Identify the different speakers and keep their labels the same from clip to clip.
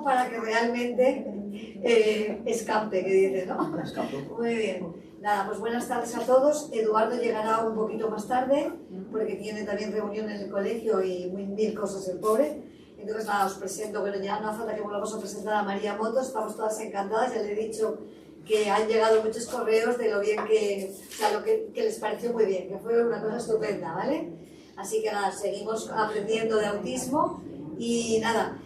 Speaker 1: para que realmente escape, que dice, ¿no? Muy bien. Nada, pues buenas tardes a todos. Eduardo llegará un poquito más tarde porque tiene también reunión en el colegio y mil cosas el pobre. Entonces nada, os presento, pero ya no hace falta que volvamos a presentar a María Motos, estamos todas encantadas, ya le he dicho que han llegado muchos correos de lo bien que, o sea, lo que les pareció muy bien, que fue una cosa estupenda, ¿vale? Así que nada, seguimos aprendiendo de autismo y nada,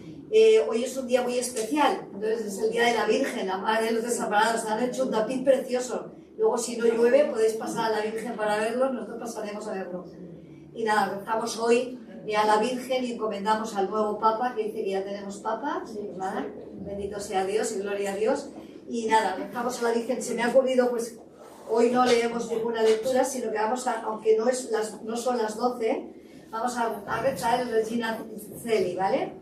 Speaker 1: hoy es un día muy especial, entonces es el Día de la Virgen, la Madre de los Desamparados, han hecho un tapiz precioso, luego si no llueve podéis pasar a la Virgen para verlo, nosotros pasaremos a verlo. Y nada, rezamos hoy a la Virgen y encomendamos al nuevo Papa, que dice que ya tenemos Papa, sí, nada, bendito sea Dios y gloria a Dios. Y nada, rezamos a la Virgen, se me ha ocurrido, pues hoy no leemos ninguna lectura, sino que vamos a, aunque no son las 12, vamos a rezar el Regina Coeli, ¿vale?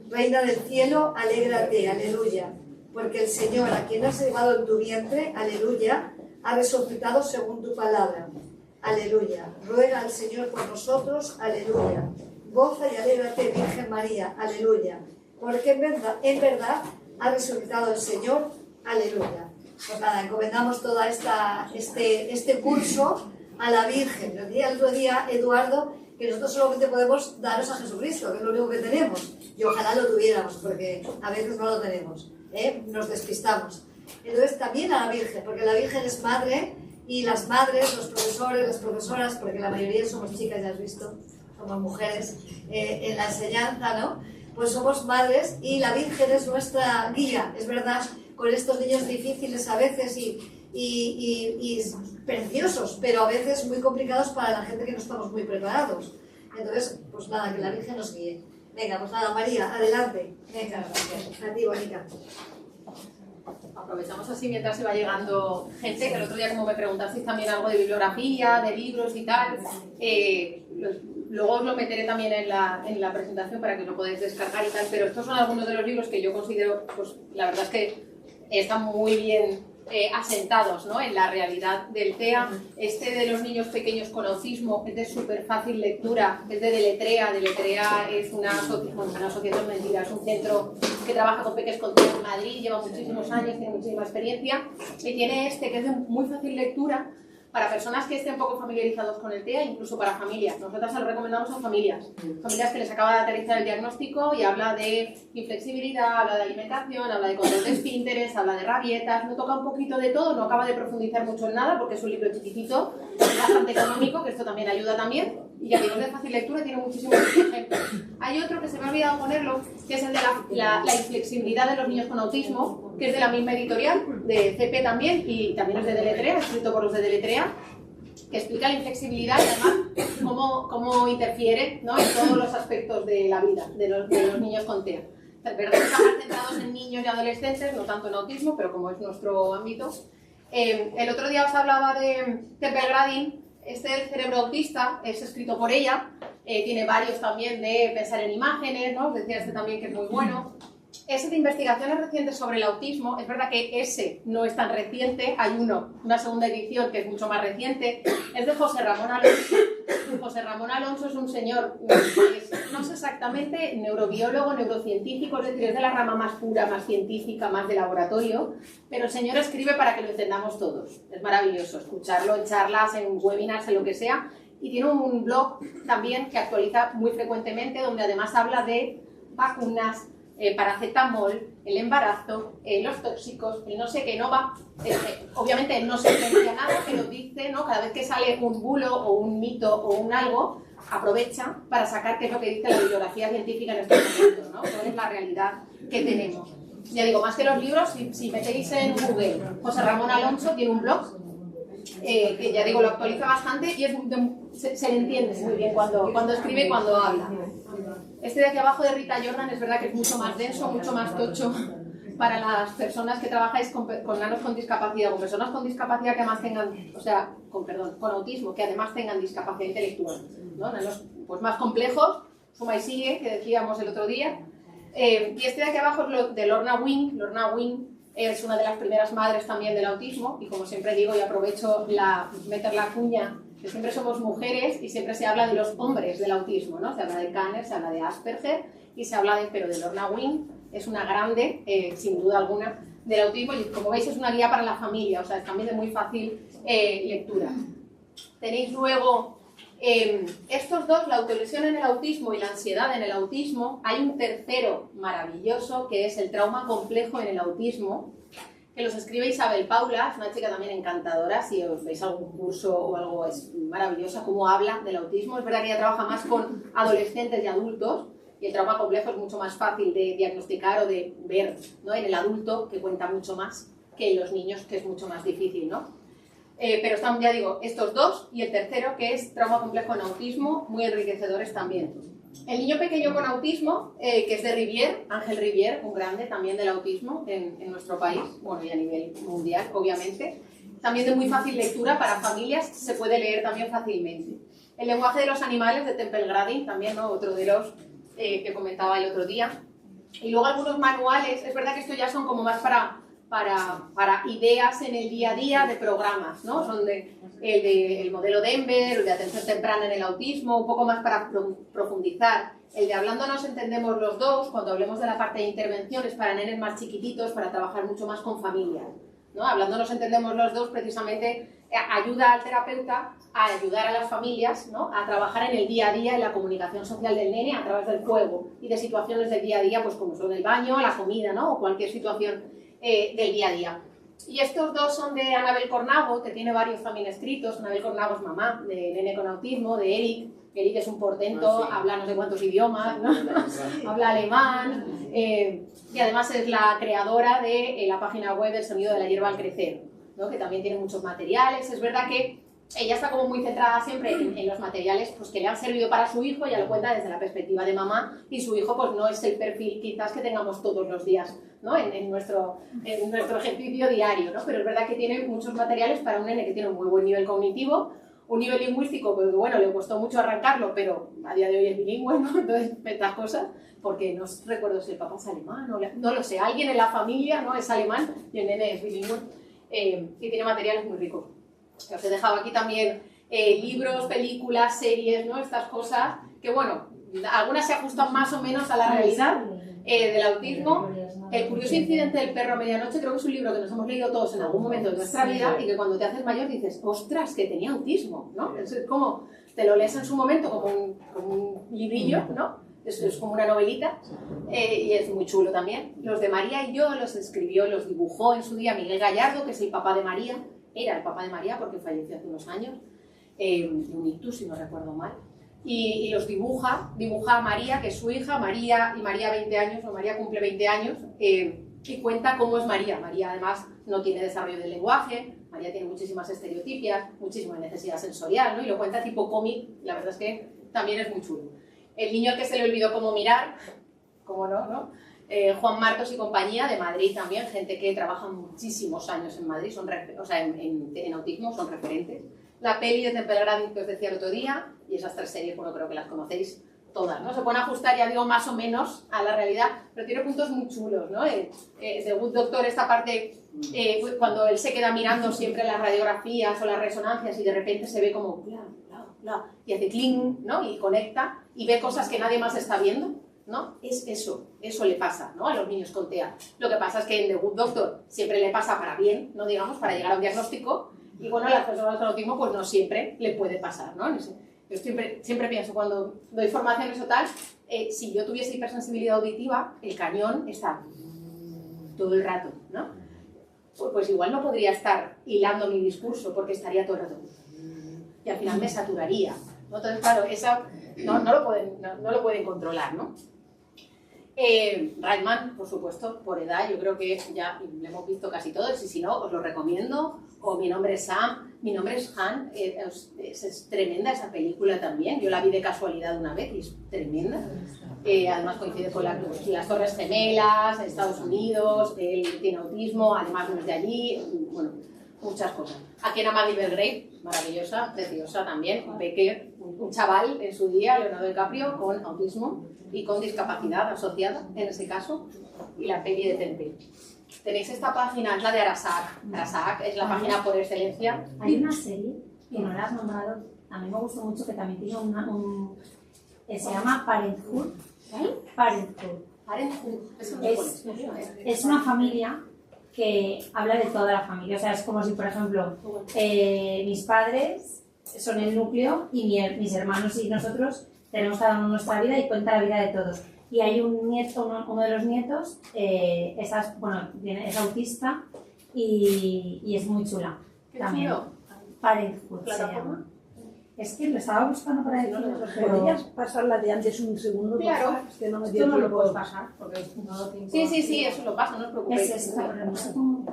Speaker 1: Reina del cielo, alégrate, aleluya, porque el Señor, a quien has llevado en tu vientre, aleluya, ha resucitado según tu palabra. Aleluya. Ruega al Señor por nosotros. Aleluya. Goza y alégrate, Virgen María. Aleluya. Porque en verdad ha resucitado el Señor. Aleluya. Pues nada, encomendamos todo este curso a la Virgen. Nos decía el otro día Eduardo que nosotros solamente podemos daros a Jesucristo, que es lo único que tenemos. Y ojalá lo tuviéramos, porque a veces no lo tenemos. Nos despistamos. Entonces también a la Virgen, porque la Virgen es madre. Y las madres, los profesores, las profesoras, porque la mayoría somos chicas, ya has visto, somos mujeres, en la enseñanza, ¿no? Pues somos madres y la Virgen es nuestra guía, es verdad, con estos niños difíciles a veces y preciosos, pero a veces muy complicados para la gente que no estamos muy preparados. Entonces, pues nada, que la Virgen nos guíe. Venga, pues nada, María, adelante. Venga, a ti, Bonica.
Speaker 2: Aprovechamos así mientras se va llegando gente, que el otro día como me preguntasteis también algo de bibliografía, de libros y tal, luego os lo meteré también en la presentación para que lo podáis descargar y tal, pero estos son algunos de los libros que yo considero, pues la verdad es que están muy bien asentados, ¿no?, en la realidad del TEA. Este de los niños pequeños con autismo es de súper fácil lectura, es de Deletrea. Deletrea es una asociación, mentira, es un centro que trabaja con peques con TEA en Madrid, lleva muchísimos años, tiene muchísima experiencia, y tiene este que es de muy fácil lectura para personas que estén poco familiarizados con el TEA, incluso para familias. Nosotras se lo recomendamos a familias que les acaba de aterrizar el diagnóstico y habla de inflexibilidad, habla de alimentación, habla de control de esfínteres, habla de rabietas, no toca un poquito de todo, no acaba de profundizar mucho en nada porque es un libro chiquitito, bastante económico, que esto también ayuda también, y ya digo, de fácil lectura, tiene muchísimos ejemplos. Hay otro que se me ha olvidado ponerlo, que es el de la inflexibilidad de los niños con autismo, que es de la misma editorial, de CP también, y también es de Deletrea, escrito por los de Deletrea, que explica la inflexibilidad y además cómo interfiere, ¿no?, en todos los aspectos de la vida de los niños con TEA. Es verdad que están más centrados en niños y adolescentes, no tanto en autismo, pero como es nuestro ámbito. El otro día os hablaba de Temple Grandin. Este del cerebro autista es escrito por ella, tiene varios también de pensar en imágenes, ¿no? Os decía este también que es muy bueno. Ese de investigaciones recientes sobre el autismo, es verdad que ese no es tan reciente, hay una segunda edición que es mucho más reciente, es de José Ramón Alonso. José Ramón Alonso es un señor, no sé exactamente, neurobiólogo, neurocientífico, es decir, es de la rama más pura, más científica, más de laboratorio, pero el señor escribe para que lo entendamos todos. Es maravilloso escucharlo en charlas, en webinars, en lo que sea, y tiene un blog también que actualiza muy frecuentemente, donde además habla de vacunas, paracetamol, el embarazo, los tóxicos, el no sé qué, no va. Obviamente no se inventa nada, pero dice, ¿no?, cada vez que sale un bulo o un mito o un algo, aprovecha para sacar qué es lo que dice la bibliografía científica en estos momentos, ¿no? Cuál es la realidad que tenemos. Ya digo, más que los libros, si metéis en Google, José Ramón Alonso tiene un blog, que ya digo, lo actualiza bastante y se le entiende muy bien cuando escribe y cuando habla. Este de aquí abajo de Rita Jordan es verdad que es mucho más denso, mucho más tocho para las personas que trabajáis con nanos con discapacidad, con personas con discapacidad que además tengan, o sea, con autismo, que además tengan discapacidad intelectual, ¿no? Nanos pues más complejos, suma y sigue, que decíamos el otro día. Y este de aquí abajo es lo de Lorna Wing. Lorna Wing es una de las primeras madres también del autismo y, como siempre digo, y aprovecho meter la cuña, que siempre somos mujeres y siempre se habla de los hombres del autismo, ¿no? Se habla de Kanner, se habla de Asperger y se habla pero de Lorna Wing, es una grande, sin duda alguna, del autismo y como veis es una guía para la familia, o sea, es también de muy fácil lectura. Tenéis luego estos dos, la autolesión en el autismo y la ansiedad en el autismo. Hay un tercero maravilloso que es el trauma complejo en el autismo, que los escribe Isabel Paula, es una chica también encantadora, si os veis algún curso o algo es maravillosa cómo habla del autismo. Es verdad que ella trabaja más con adolescentes y adultos y el trauma complejo es mucho más fácil de diagnosticar o de ver, ¿no? En el adulto, que cuenta mucho más que en los niños, que es mucho más difícil, ¿no? Pero están, ya digo, estos dos y el tercero que es trauma complejo en autismo, muy enriquecedores también. El niño pequeño con autismo, que es de Rivière, Ángel Rivière, un grande también del autismo en nuestro país, bueno, y a nivel mundial, obviamente. También de muy fácil lectura para familias, se puede leer también fácilmente. El lenguaje de los animales de Temple Grandin, también, ¿no? Otro de los que comentaba el otro día. Y luego algunos manuales, es verdad que estos ya son como más para ideas en el día a día de programas, ¿no? Son el modelo Denver, el de atención temprana en el autismo, un poco más para profundizar. El de Hablando nos entendemos los dos, cuando hablemos de la parte de intervenciones para nenes más chiquititos, para trabajar mucho más con familias, ¿no? Hablando nos entendemos los dos, precisamente ayuda al terapeuta a ayudar a las familias, ¿no? A trabajar en el día a día, en la comunicación social del nene a través del juego y de situaciones del día a día, pues como son el baño, la comida, ¿no? O cualquier situación del día a día. Y estos dos son de Anabel Cornago, que tiene varios también escritos. Anabel Cornago es mamá de nene con autismo, de Eric. Eric es un portento, habla no sé cuántos idiomas, ¿no? Habla alemán, y además es la creadora de la página web El sonido de la hierba al crecer, ¿no? Que también tiene muchos materiales. Es verdad que ella está como muy centrada siempre en los materiales pues, que le han servido para su hijo, ya lo cuenta desde la perspectiva de mamá, y su hijo pues no es el perfil quizás que tengamos todos los días, ¿no? en nuestro ejercicio diario, ¿no? Pero es verdad que tiene muchos materiales para un nene que tiene un muy buen nivel cognitivo, un nivel lingüístico que bueno, le costó mucho arrancarlo, pero a día de hoy es bilingüe, ¿no? Entonces estas cosas, porque no recuerdo si el papá es alemán o no lo sé, alguien en la familia, ¿no? Es alemán y el nene es bilingüe, y tiene materiales muy ricos. Os he dejado aquí también libros, películas, series, ¿no? Estas cosas que, bueno, algunas se ajustan más o menos a la realidad del autismo. El curioso incidente del perro a medianoche creo que es un libro que nos hemos leído todos en algún momento de nuestra vida y que cuando te haces mayor dices, ostras, que tenía autismo, ¿no? Es como, te lo lees en su momento como un librillo, ¿no? Es como una novelita, y es muy chulo también. Los de María y yo los escribió, los dibujó en su día Miguel Gallardo, que es el papá de María. Era el papá de María porque falleció hace unos años, un ictus si no recuerdo mal, y los dibuja a María, que es su hija, María 20 años, o María cumple 20 años, y cuenta cómo es María. María además no tiene desarrollo del lenguaje, María tiene muchísimas estereotipias, muchísima necesidad sensorial, ¿no? Y lo cuenta tipo cómic, la verdad es que también es muy chulo. El niño al que se le olvidó cómo mirar, cómo no, ¿no? Juan Martos y compañía, de Madrid también, gente que trabaja muchísimos años en Madrid, en autismo, son referentes. La peli de Temple Grandin que os decía el otro día, y esas tres series, bueno, creo que las conocéis todas, ¿no? Se pueden ajustar, ya digo, más o menos a la realidad, pero tiene puntos muy chulos, ¿no? The Good Doctor, esta parte, cuando él se queda mirando siempre las radiografías o las resonancias y de repente se ve como, y hace cling, ¿no? Y conecta y ve cosas que nadie más está viendo, ¿no? Eso le pasa, ¿no? A los niños con TEA. Lo que pasa es que en The Good Doctor siempre le pasa para bien, no digamos, para llegar a un diagnóstico, y bueno, a las personas con autismo pues no siempre le puede pasar, ¿no? Yo siempre pienso, cuando doy formaciones o tal, si yo tuviese hipersensibilidad auditiva, el cañón está todo el rato, ¿no? Pues igual no podría estar hilando mi discurso porque estaría todo el rato y al final me saturaría, ¿no? Entonces, claro, eso no lo pueden controlar, ¿no? Reitman, por supuesto, por edad, yo creo que ya lo hemos visto casi todos, y si no, os lo recomiendo. O Mi nombre es Sam, Mi nombre es Han, es tremenda esa película también. Yo la vi de casualidad una vez y es tremenda. Además coincide con las Torres Gemelas, Estados Unidos, él tiene autismo, además no es de allí, bueno, muchas cosas. Aquí en Amadi Belgrave, maravillosa, preciosa también, Becker, un chaval en su día, Leonardo DiCaprio, con autismo y con discapacidad asociada, en ese caso, y la peli de Temple. Tenéis esta página, es la de Arasak. Arasak es la página por excelencia.
Speaker 3: ¿Hay una serie? y no la has nombrado, a mí me gustó mucho, que también tiene se llama Parenthood. Parenthood. Es una familia que habla de toda la familia, o sea, es como si, por ejemplo, mis padres son el núcleo y mis hermanos y nosotros tenemos cada uno nuestra vida y cuenta la vida de todos. Y hay un nieto, uno de los nietos, es autista y es muy chula. También. Parenthood se llama. Es que lo estaba buscando por ahí.
Speaker 4: ¿Podrías pasarla de antes un segundo?
Speaker 2: Claro.
Speaker 4: Es que no me
Speaker 3: Esto
Speaker 4: dio
Speaker 3: no lo
Speaker 4: tiempo.
Speaker 3: puedes pasar porque no lo tengo.
Speaker 2: Sí, eso lo paso, no os preocupéis.
Speaker 3: Es esta, pero no sé cómo.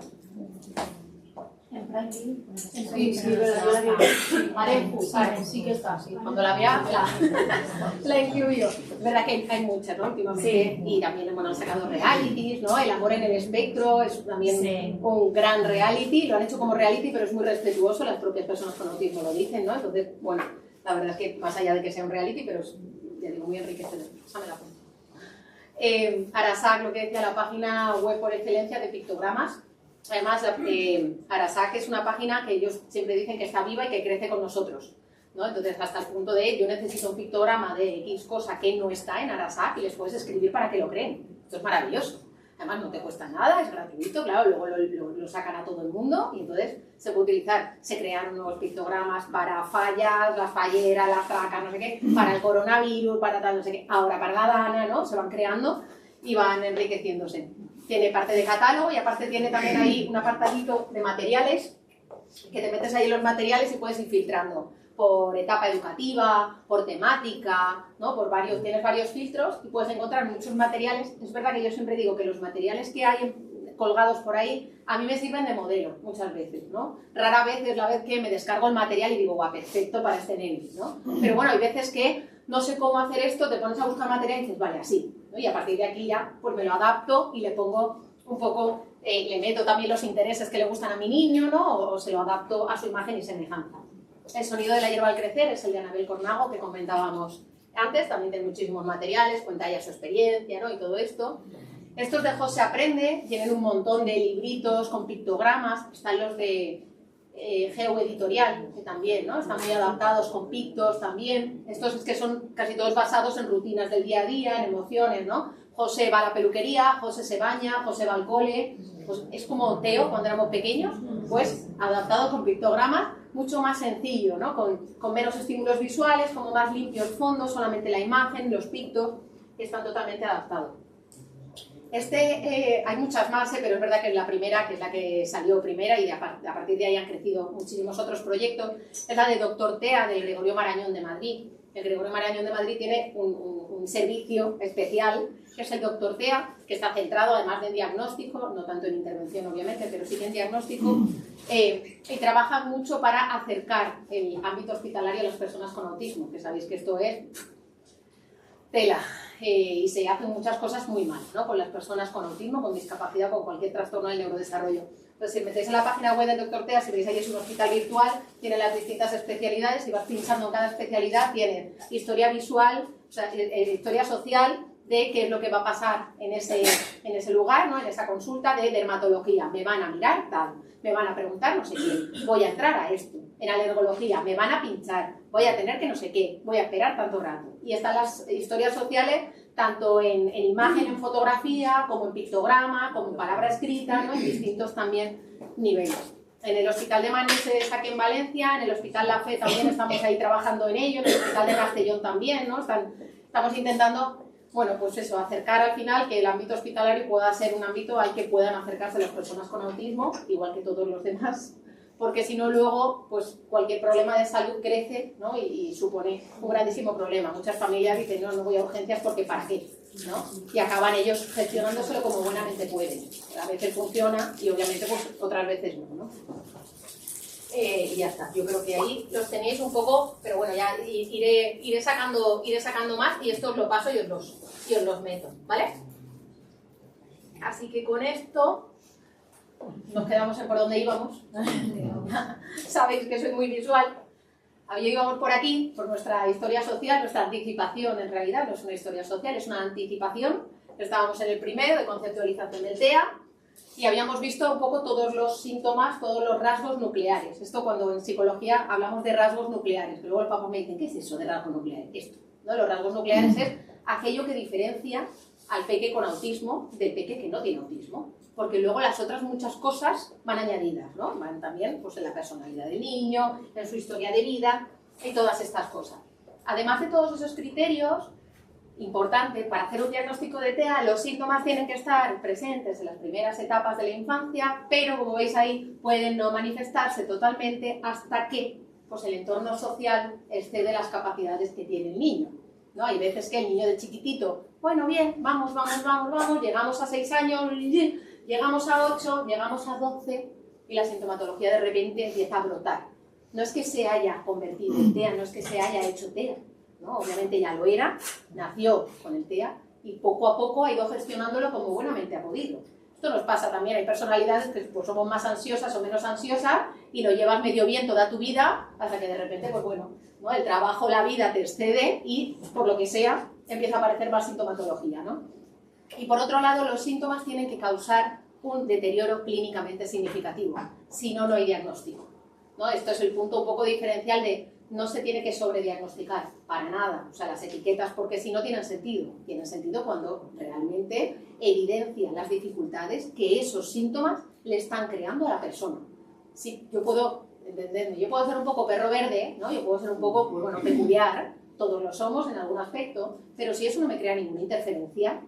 Speaker 3: En plan,
Speaker 5: Sí, verdad, yo la vi. Parenthood, sí que está, sí.
Speaker 2: Cuando la vea, la incluyo. Es verdad que hay muchas, ¿no? Últimamente.
Speaker 3: Sí.
Speaker 2: Y también, bueno, han sacado realities, ¿no? El amor en el espectro es también
Speaker 3: Sí.
Speaker 2: un gran reality. Lo han hecho como reality, pero es muy respetuoso. Las propias personas con autismo lo dicen, ¿no? Entonces, bueno, la verdad es que más allá de que sea un reality, pero es, ya digo, muy enriquecedor. Pásame la foto. Arasac, lo que decía, la página web por excelencia de pictogramas. Además, Arasac es una página que ellos siempre dicen que está viva y que crece con nosotros, ¿no? Entonces, hasta el punto de yo necesito un pictograma de X cosa que no está en Arasac y les puedes escribir para que lo creen. Esto es maravilloso. Además, no te cuesta nada, es gratuito, claro, luego lo sacan a todo el mundo y entonces se puede utilizar. Se crearon nuevos pictogramas para fallas, las falleras, las tracas, no sé qué, para el coronavirus, para tal, no sé qué, ahora para la dana, ¿no? Se van creando y van enriqueciéndose. Tiene parte de catálogo y aparte tiene también ahí un apartadito de materiales, que te metes ahí en los materiales y puedes ir filtrando por etapa educativa, por temática, ¿no? Tienes varios filtros y puedes encontrar muchos materiales. Es verdad que yo siempre digo que los materiales que hay colgados por ahí a mí me sirven de modelo muchas veces, ¿no? Rara vez es la vez que me descargo el material y digo, guau, perfecto para este nene, ¿no? Pero bueno, hay veces que no sé cómo hacer esto, te pones a buscar material y dices, vale, así, ¿no? Y a partir de aquí ya pues me lo adapto y le pongo un poco, le meto también los intereses que le gustan a mi niño, ¿no? O se lo adapto a su imagen y semejanza. El sonido de la hierba al crecer es el de Anabel Cornago, que comentábamos antes, también tiene muchísimos materiales, cuenta ella su experiencia, ¿no? Y todo esto. Estos de José Aprende tienen un montón de libritos con pictogramas, están los de Geo Editorial, que también, ¿no? Están muy adaptados con pictos también. Estos es que son casi todos basados en rutinas del día a día, en emociones, ¿no? José va a la peluquería, José se baña, José va al cole. Pues es como Teo cuando éramos pequeños, pues adaptado con pictogramas, mucho más sencillo, ¿no? Con menos estímulos visuales, como más limpios fondos, solamente la imagen, los pictos, que están totalmente adaptados. Hay muchas más, pero es verdad que es la primera, que es la que salió primera y a partir de ahí han crecido muchísimos otros proyectos. Es la de Dr. Tea, del Gregorio Marañón de Madrid. El Gregorio Marañón de Madrid tiene un servicio especial, que es el Dr. Tea, que está centrado además en diagnóstico, no tanto en intervención obviamente, pero sí que en diagnóstico, y trabaja mucho para acercar el ámbito hospitalario a las personas con autismo, que sabéis que esto es tela. Y se hacen muchas cosas muy mal, ¿no? Con las personas con autismo, con discapacidad, con cualquier trastorno del neurodesarrollo. Entonces, si metéis en la página web del Dr. Tea, si veis ahí es un hospital virtual, tiene las distintas especialidades y vas pinchando en cada especialidad, tiene historia visual, o sea, historia social de qué es lo que va a pasar en ese lugar, ¿no? En esa consulta de dermatología. Me van a mirar tal, me van a preguntar no sé qué, voy a entrar a esto. En alergología, me van a pinchar, voy a tener que no sé qué, voy a esperar tanto rato. Y están las historias sociales, tanto en imagen, en fotografía, como en pictograma, como en palabra escrita, ¿no? En distintos también niveles. En el Hospital de Manises, aquí en Valencia, en el Hospital La Fe también estamos ahí trabajando en ello, en el Hospital de Castellón también, ¿no? Estamos intentando, bueno, pues eso, acercar al final que el ámbito hospitalario pueda ser un ámbito al que puedan acercarse las personas con autismo, igual que todos los demás, porque si no luego pues cualquier problema de salud crece, ¿no? y supone un grandísimo problema. Muchas familias dicen no voy a urgencias porque ¿para qué? ¿No? Y acaban ellos gestionándoselo como buenamente pueden. A veces funciona y obviamente pues otras veces no. Y ya está, yo creo que ahí los tenéis un poco, pero bueno, ya iré sacando más y esto os lo paso y os los meto, ¿vale? Así que con esto nos quedamos en por dónde íbamos. Sabéis que soy muy visual. Íbamos por aquí, por nuestra historia social, nuestra anticipación en realidad, no es una historia social, es una anticipación. Estábamos en el primero de conceptualización del TEA. y habíamos visto un poco todos los síntomas, todos los rasgos nucleares. Esto cuando en psicología hablamos de rasgos nucleares, que luego el papá me dice, ¿qué es eso de rasgos nucleares? Esto, ¿no? Los rasgos nucleares es aquello que diferencia al peque con autismo del peque que no tiene autismo, porque luego las otras muchas cosas van añadidas, ¿no? Van también pues, en la personalidad del niño, en su historia de vida y todas estas cosas. Además de todos esos criterios, importante, para hacer un diagnóstico de TEA, los síntomas tienen que estar presentes en las primeras etapas de la infancia, pero como veis ahí, pueden no manifestarse totalmente hasta que pues, el entorno social excede las capacidades que tiene el niño, ¿no? Hay veces que el niño de chiquitito, bueno, bien, vamos, llegamos a 6 años, llegamos a 8, llegamos a 12 y la sintomatología de repente empieza a brotar. No es que se haya convertido en TEA, no es que se haya hecho TEA, ¿no? Obviamente ya lo era, nació con el TEA y poco a poco ha ido gestionándolo como buenamente ha podido. Esto nos pasa también, hay personalidades que pues, somos más ansiosas o menos ansiosas y lo llevas medio bien toda tu vida hasta que de repente, pues bueno, ¿no? El trabajo, la vida te excede y por lo que sea empieza a aparecer más sintomatología, ¿no? Y por otro lado, los síntomas tienen que causar un deterioro clínicamente significativo, si no, no hay diagnóstico, ¿no? Esto es el punto un poco diferencial de no se tiene que sobrediagnosticar, para nada, o sea, las etiquetas, porque si no tienen sentido cuando realmente evidencian las dificultades que esos síntomas le están creando a la persona. Sí, yo puedo, entenderme, yo puedo ser un poco perro verde, ¿no? Yo puedo ser un poco, pues, bueno, peculiar, todos lo somos en algún aspecto, pero si eso no me crea ninguna interferencia,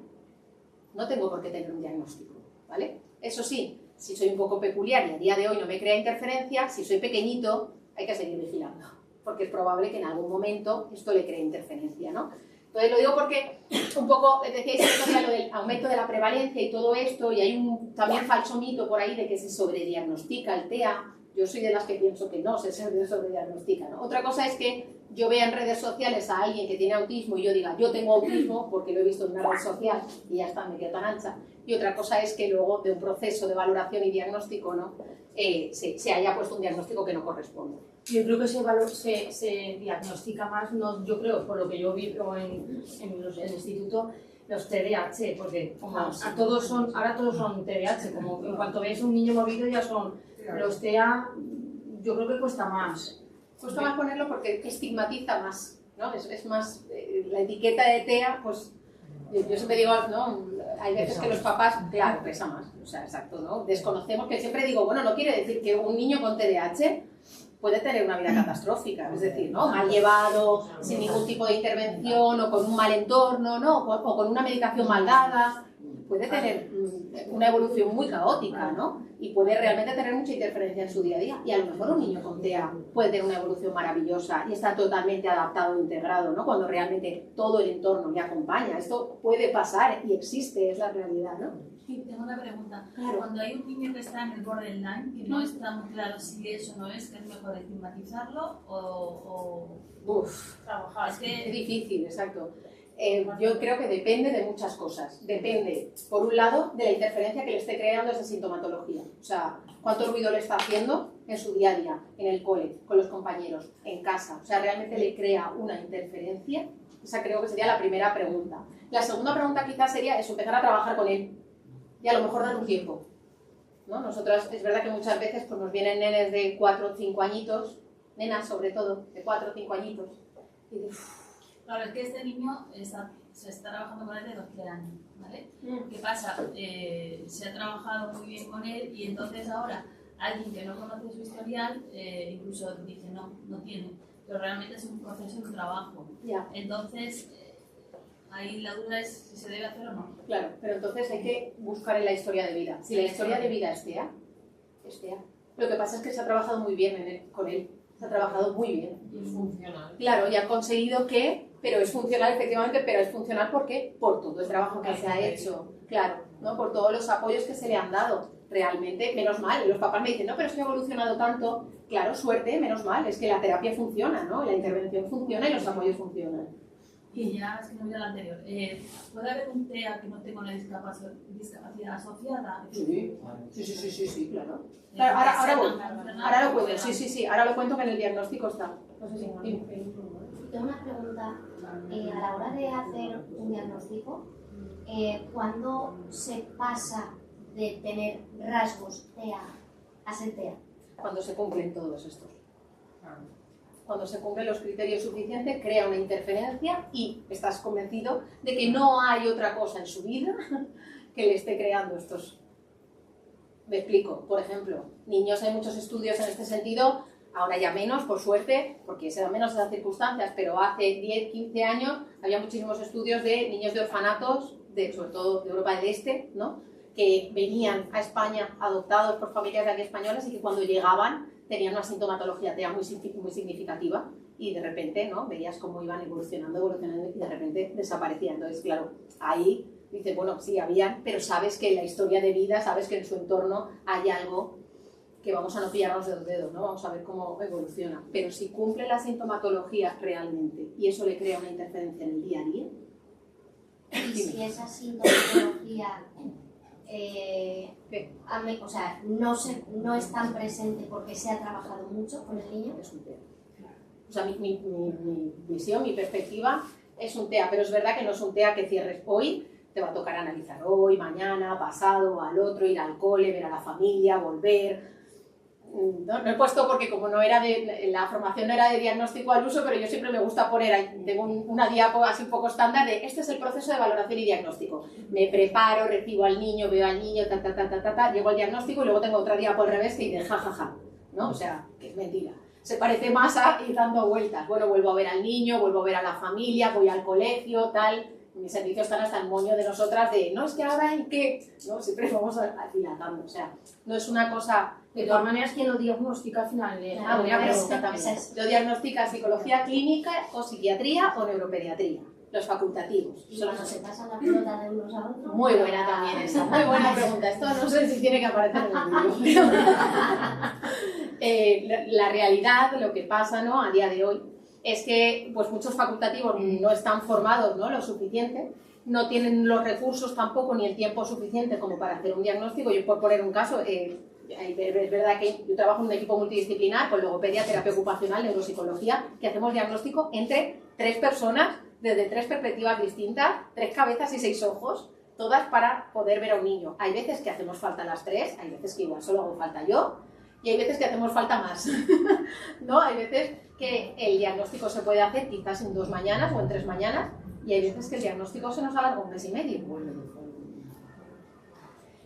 Speaker 2: no tengo por qué tener un diagnóstico, ¿vale? Eso sí, si soy un poco peculiar y a día de hoy no me crea interferencia, si soy pequeñito, hay que seguir vigilando, porque es probable que en algún momento esto le cree interferencia, ¿no? Entonces lo digo porque un poco, decíais lo del aumento de la prevalencia y todo esto, y hay un también falso mito por ahí de que se sobrediagnostica el TEA. Yo soy de las que pienso que no se sobrediagnostica, ¿no? Otra cosa es que yo vea en redes sociales a alguien que tiene autismo y yo diga, yo tengo autismo porque lo he visto en una red social y ya está, me quedo tan ancha. Y otra cosa es que luego de un proceso de valoración y diagnóstico, ¿no? Se haya puesto un diagnóstico que no corresponde.
Speaker 5: Yo creo que se diagnostica más, no, yo creo, por lo que yo vivo en el instituto, los TDAH, porque como ahora todos son TDAH, como en cuanto ves un niño movido ya son los TEA, yo creo que cuesta más.
Speaker 2: Cuesta más ponerlo porque estigmatiza más, ¿no? Es más, la etiqueta de TEA, pues yo siempre digo, ¿no? Hay veces que los papás, claro, pesa más, o sea, exacto, ¿no? Desconocemos, que siempre digo, bueno, no quiere decir que un niño con TDAH puede tener una vida catastrófica, es decir, ¿no? Mal llevado, sin ningún tipo de intervención, o con un mal entorno, ¿no? O con una medicación mal dada, puede tener una evolución muy caótica, ¿no? Y puede realmente tener mucha interferencia en su día a día. Y a lo mejor un niño con TEA puede tener una evolución maravillosa y está totalmente adaptado e integrado, ¿no? Cuando realmente todo el entorno le acompaña. Esto puede pasar y existe, es la realidad, ¿no?
Speaker 6: Sí, tengo una pregunta.
Speaker 2: Claro.
Speaker 6: Cuando hay un niño que está en el borderline y no está muy claro si eso no es, ¿que es mejor estigmatizarlo o trabajar?
Speaker 2: Es difícil, exacto. Yo creo que depende de muchas cosas. Depende, por un lado, de la interferencia que le esté creando esa sintomatología. O sea, cuánto ruido le está haciendo en su día a día, en el cole, con los compañeros, en casa. O sea, realmente le crea una interferencia. Esa creo que sería la primera pregunta. La segunda pregunta quizás sería eso, empezar a trabajar con él. Y a lo mejor dar un tiempo, ¿no? Nosotras, es verdad que muchas veces pues, nos vienen nenes de 4 o 5 añitos, nenas sobre todo, de 4 o 5 añitos, y de,
Speaker 6: Claro, es que este niño se está trabajando con él de 12 años, ¿vale? ¿Qué pasa? Se ha trabajado muy bien con él y entonces ahora alguien que no conoce su historial incluso dice no tiene, pero realmente es un proceso de trabajo.
Speaker 2: Ya.
Speaker 6: Entonces, ahí la duda es si se debe hacer o no.
Speaker 2: Claro, pero entonces hay que buscar en la historia de vida. Si la historia de vida es TEA, es TEA. Lo que pasa es que se ha trabajado muy bien con él. Se ha trabajado muy bien.
Speaker 5: Y es funcional.
Speaker 2: Claro, y ha conseguido que, pero es funcional efectivamente, pero es funcional porque por todo el trabajo que se ha hecho, claro, ¿no? Por todos los apoyos que se le han dado. Realmente, menos mal, los papás me dicen, no, pero es que ha evolucionado tanto. Claro, suerte, menos mal, es que la terapia funciona, ¿no? La intervención funciona y los apoyos funcionan.
Speaker 6: Y ya, es que no voy a la anterior. ¿Puede haber un TEA que no tenga una discapacidad asociada?
Speaker 2: Sí, claro. Ahora lo cuento, sí, ahora lo cuento que en el diagnóstico está. No sé si
Speaker 7: Tengo una pregunta. A la hora de hacer un diagnóstico, ¿cuándo se pasa de tener rasgos TEA a ser TEA?
Speaker 2: Cuando se cumplen todos estos. Cuando se cumplen los criterios suficientes, crea una interferencia y estás convencido de que no hay otra cosa en su vida que le esté creando estos. Me explico. Por ejemplo, niños, hay muchos estudios en este sentido, ahora ya menos, por suerte, porque se dan menos esas circunstancias, pero hace 10, 15 años había muchísimos estudios de niños de orfanatos, sobre todo de Europa del Este, ¿no?, que venían a España adoptados por familias de aquí españolas y que cuando llegaban tenían una sintomatología TEA muy significativa y de repente, ¿no?, veías cómo iban evolucionando y de repente desaparecían. Entonces, claro, ahí dices, bueno, sí, habían, pero sabes que en la historia de vida, sabes que en su entorno hay algo que vamos a no pillarnos de los dedos, ¿no? Vamos a ver cómo evoluciona. Pero si cumple la sintomatología realmente y eso le crea una interferencia en el día a día...
Speaker 7: Y si esa sintomatología o sea, no es tan presente porque se ha trabajado mucho con el niño.
Speaker 2: Es un TEA. O sea, mi visión, mi perspectiva es un TEA, pero es verdad que no es un TEA que cierres hoy, te va a tocar analizar hoy, mañana, pasado, al otro, ir al cole, ver a la familia, volver. No he puesto porque como no era la formación no era de diagnóstico al uso, pero yo siempre me gusta poner, tengo una diapo así un poco estándar de este es el proceso de valoración y diagnóstico. Me preparo, recibo al niño, veo al niño, llego al diagnóstico y luego tengo otra diapo al revés que dice jajaja, ¿no? O sea, que es mentira. Se parece más a ir dando vueltas. Bueno, vuelvo a ver al niño, vuelvo a ver a la familia, voy al colegio, tal. Mis servicios están hasta el moño de nosotras de no, es que ahora en qué, ¿no? Siempre vamos dilatando, o sea, no es una cosa...
Speaker 5: De todas maneras, ¿quién lo diagnostica al final?
Speaker 2: Buena pregunta también. Lo diagnostica psicología clínica o psiquiatría o neuropediatría, los facultativos.
Speaker 7: Y cuando se pasan la pelota de unos a otros...
Speaker 2: Muy buena también esa, muy buena pregunta. Esto no sé si tiene que aparecer en el vídeo. La realidad, lo que pasa, ¿no?, a día de hoy, es que pues, muchos facultativos no están formados, ¿no?, lo suficiente, no tienen los recursos tampoco ni el tiempo suficiente como para hacer un diagnóstico. Yo, por poner un caso, es verdad que yo trabajo en un equipo multidisciplinar con logopedia, terapia ocupacional, neuropsicología, que hacemos diagnóstico entre 3 personas, desde 3 perspectivas distintas, 3 cabezas y 6 ojos, todas para poder ver a un niño. Hay veces que hacemos falta las 3, hay veces que igual solo hago falta yo, y hay veces que hacemos falta más, ¿no? Hay veces que el diagnóstico se puede hacer quizás en 2 mañanas o en 3 mañanas, y hay veces que el diagnóstico se nos alarga 1 mes y medio.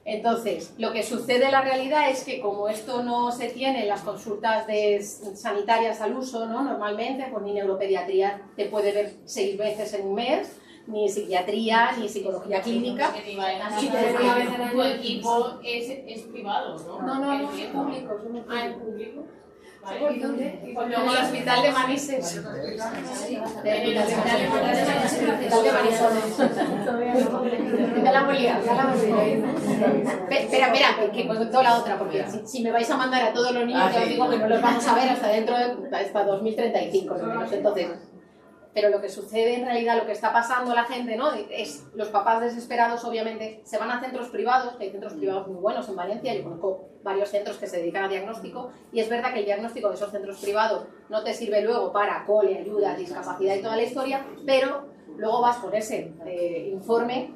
Speaker 2: Entonces, lo que sucede en la realidad es que como esto no se tiene en las consultas sanitarias al uso, ¿no?, normalmente, pues ni neuropediatría te puede ver 6 veces en un mes, ni psiquiatría, ni psicología clínica.
Speaker 8: Tu equipo es privado, ¿no?
Speaker 2: No, es público.
Speaker 8: ¿Es público?
Speaker 2: Vale. Pues luego el hospital de Manises. El hospital de Manises. Ya la hemos liado. Espera, que cuento la otra, porque si me vais a mandar a todos los niños, ya os digo que no los vamos a ver hasta 2035, lo menos. Entonces, pero lo que sucede en realidad, lo que está pasando a la gente, ¿no?, es los papás desesperados, obviamente, se van a centros privados, que hay centros privados muy buenos en Valencia, yo conozco varios centros que se dedican a diagnóstico, y es verdad que el diagnóstico de esos centros privados no te sirve luego para cole, ayuda, discapacidad y toda la historia, pero luego vas por ese informe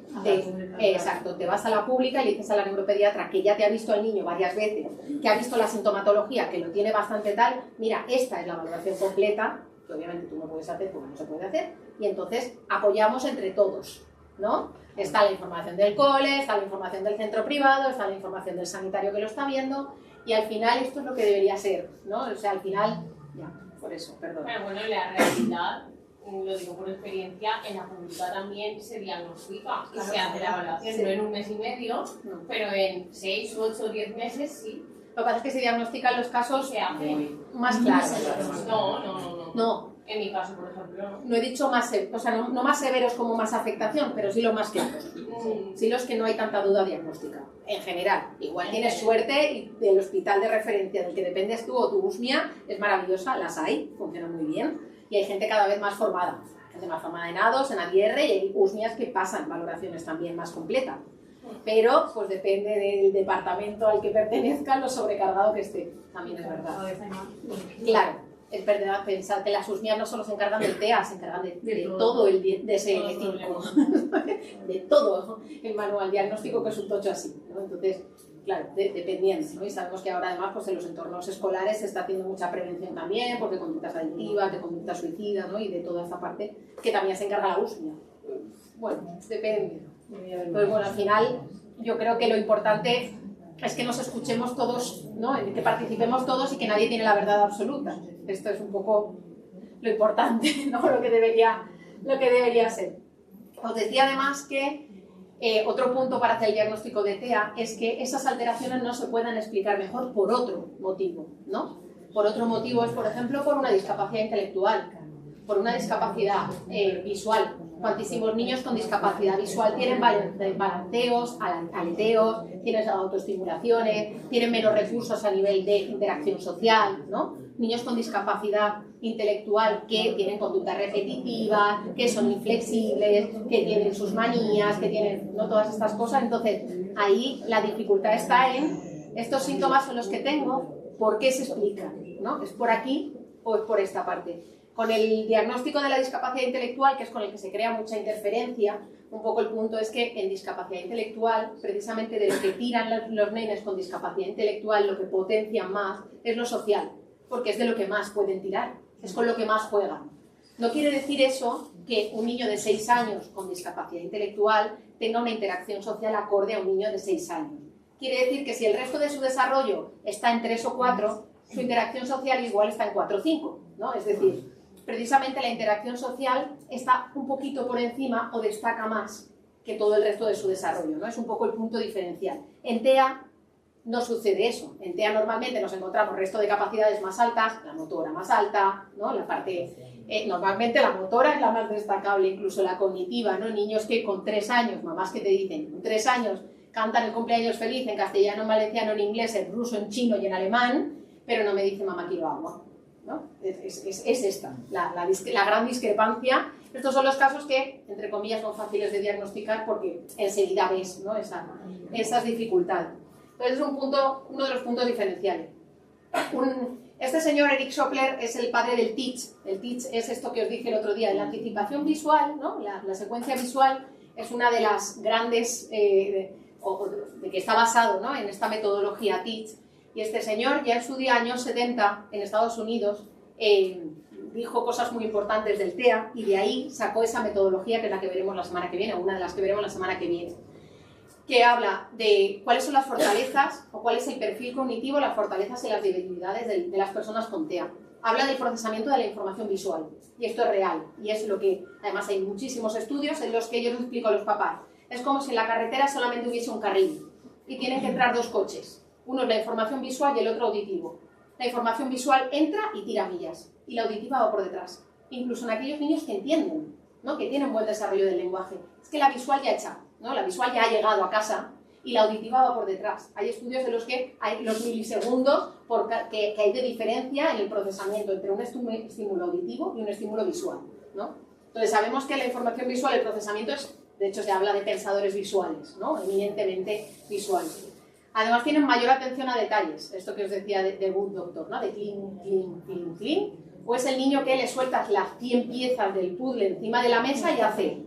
Speaker 2: exacto, te vas a la pública y le dices a la neuropediatra que ya te ha visto al niño varias veces, que ha visto la sintomatología, que lo tiene bastante tal, mira, esta es la valoración completa, que obviamente tú no puedes hacer porque no se puede hacer, y entonces apoyamos entre todos, ¿no? Está la información del cole, está la información del centro privado, está la información del sanitario que lo está viendo, y al final esto es lo que debería ser, ¿no? O sea, al final, ya, por eso, perdón.
Speaker 8: Pero bueno, la realidad, lo digo por experiencia, en la pública también se diagnostica y se hace la evaluación, no en 1 mes y medio, pero en 6, 8, 10 meses sí.
Speaker 2: Lo que pasa es que se diagnostican los casos más claros. No.
Speaker 8: En mi caso, por ejemplo,
Speaker 2: no he dicho más, o sea, no más severos como más afectación, pero sí los más claros. Sí los que no hay tanta duda diagnóstica, en general. Igual tienes suerte y el hospital de referencia del que dependes tú o tu USMIA es maravillosa, las hay, funcionan muy bien, y hay gente cada vez más formada. Gente más formada en ADOS, en ADR, y hay USMIAs que pasan valoraciones también más completas. Pero, pues depende del departamento al que pertenezca, lo sobrecargado que esté, también es verdad. Claro. es verdad pensar que las USMIAs no solo se encargan del TEA, se encargan de todo el DSM-5, de todo el manual diagnóstico, que es un tocho así, ¿no? Entonces, claro, dependiendo, ¿no? Y sabemos que ahora además pues en los entornos escolares se está haciendo mucha prevención también, porque conductas adictivas, de conductas suicidas, ¿no? Y de toda esta parte que también se encarga la USMIA. Bueno, depende. Pues bueno, al final yo creo que lo importante es que nos escuchemos todos, ¿no? Que participemos todos y que nadie tiene la verdad absoluta. Esto es un poco lo importante, ¿no? Lo que debería ser. Os decía además que otro punto para hacer el diagnóstico de TEA es que esas alteraciones no se puedan explicar mejor por otro motivo, ¿no? Por otro motivo es, por ejemplo, por una discapacidad intelectual, por una discapacidad visual. Cuantísimos niños con discapacidad visual tienen balanceos, aleteos, tienen autoestimulaciones, tienen menos recursos a nivel de interacción social, ¿no? Niños con discapacidad intelectual que tienen conductas repetitivas, que son inflexibles, que tienen sus manías, que tienen, ¿no? Todas estas cosas. Entonces, ahí la dificultad está en estos síntomas son los que tengo, ¿por qué se explican? ¿No? ¿Es por aquí o es por esta parte? Con el diagnóstico de la discapacidad intelectual, que es con el que se crea mucha interferencia, un poco el punto es que en discapacidad intelectual, precisamente de lo que tiran los nenes con discapacidad intelectual, lo que potencian más es lo social, porque es de lo que más pueden tirar, es con lo que más juegan. No quiere decir eso que un niño de 6 años con discapacidad intelectual tenga una interacción social acorde a un niño de 6 años. Quiere decir que si el resto de su desarrollo está en 3 o 4, su interacción social igual está en 4 o 5, ¿no? Es decir, precisamente la interacción social está un poquito por encima o destaca más que todo el resto de su desarrollo, ¿no? Es un poco el punto diferencial. En TEA no sucede eso. En TEA normalmente nos encontramos resto de capacidades más altas, la motora más alta, ¿no? La parte, normalmente la motora es la más destacable, incluso la cognitiva, ¿no? Niños que con 3 años, mamás que te dicen, con 3 años cantan el cumpleaños feliz en castellano, en valenciano, en inglés, en ruso, en chino y en alemán, pero no me dice mamá quiero agua, ¿no? Es esta, la gran discrepancia. Estos son los casos que, entre comillas, son fáciles de diagnosticar porque enseguida ves, ¿no? esas dificultades. Entonces es uno de los puntos diferenciales. Este señor Eric Schockler es el padre del TEACH. El TEACH es esto que os dije el otro día, la anticipación visual, ¿no? La secuencia visual es una de las grandes, de que está basado, ¿no? En esta metodología TEACH. Y este señor, ya en su día, años 70, en Estados Unidos, dijo cosas muy importantes del TEA y de ahí sacó esa metodología que es la que veremos la semana que viene, una de las que veremos la semana que viene, que habla de cuáles son las fortalezas o cuál es el perfil cognitivo, las fortalezas y las debilidades de las personas con TEA. Habla del procesamiento de la información visual y esto es real y es lo que, además hay muchísimos estudios en los que yo les explico a los papás. Es como si en la carretera solamente hubiese un carril y tienen que entrar 2 coches. Uno es la información visual y el otro auditivo. La información visual entra y tira millas, y la auditiva va por detrás. Incluso en aquellos niños que entienden, ¿no? Que tienen buen desarrollo del lenguaje. Es que la visual ya echa, ¿no? La visual ya ha llegado a casa y la auditiva va por detrás. Hay estudios en los que hay los milisegundos que hay de diferencia en el procesamiento entre un estímulo auditivo y un estímulo visual, ¿no? Entonces sabemos que la información visual, el procesamiento es, de hecho se habla de pensadores visuales, ¿no? Eminentemente visuales. Además tienen mayor atención a detalles, esto que os decía de Good Doctor, ¿no? De clean, clean, clean, clean. O es el niño que le sueltas las 100 piezas del puzzle encima de la mesa y hace.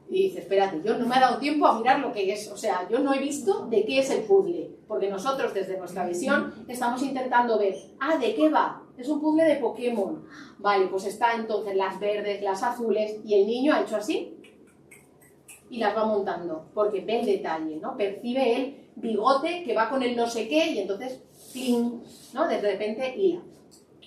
Speaker 2: Y dice, espérate, yo no me ha dado tiempo a mirar lo que es, o sea, yo no he visto de qué es el puzzle, porque nosotros desde nuestra visión estamos intentando ver, ¿de qué va? Es un puzzle de Pokémon. Vale, pues está entonces las verdes, las azules, y el niño ha hecho así y las va montando, porque ve el detalle, ¿no? Percibe el bigote que va con el no sé qué y entonces, ¡pling!, ¿no? De repente hila.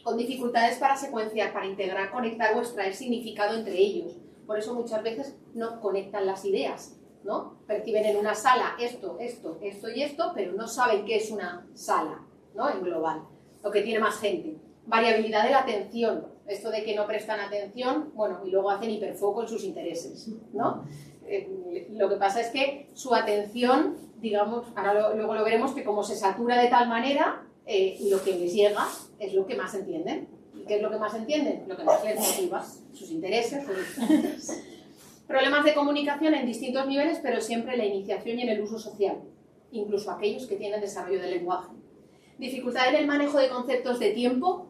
Speaker 2: Con dificultades para secuenciar, para integrar, conectar o extraer significado entre ellos. Por eso muchas veces no conectan las ideas, ¿no? Perciben en una sala esto, esto, esto y esto, pero no saben qué es una sala, ¿no? En global, lo que tiene más gente. Variabilidad de la atención, esto de que no prestan atención, bueno, y luego hacen hiperfoco en sus intereses, ¿no? Lo que pasa es que su atención, digamos, ahora luego lo veremos, que como se satura de tal manera, lo que les llega es lo que más entienden. ¿Y qué es lo que más entienden? Lo que más les motiva, sus intereses. Problemas de comunicación en distintos niveles, pero siempre en la iniciación y en el uso social, incluso aquellos que tienen desarrollo del lenguaje. Dificultad en el manejo de conceptos de tiempo.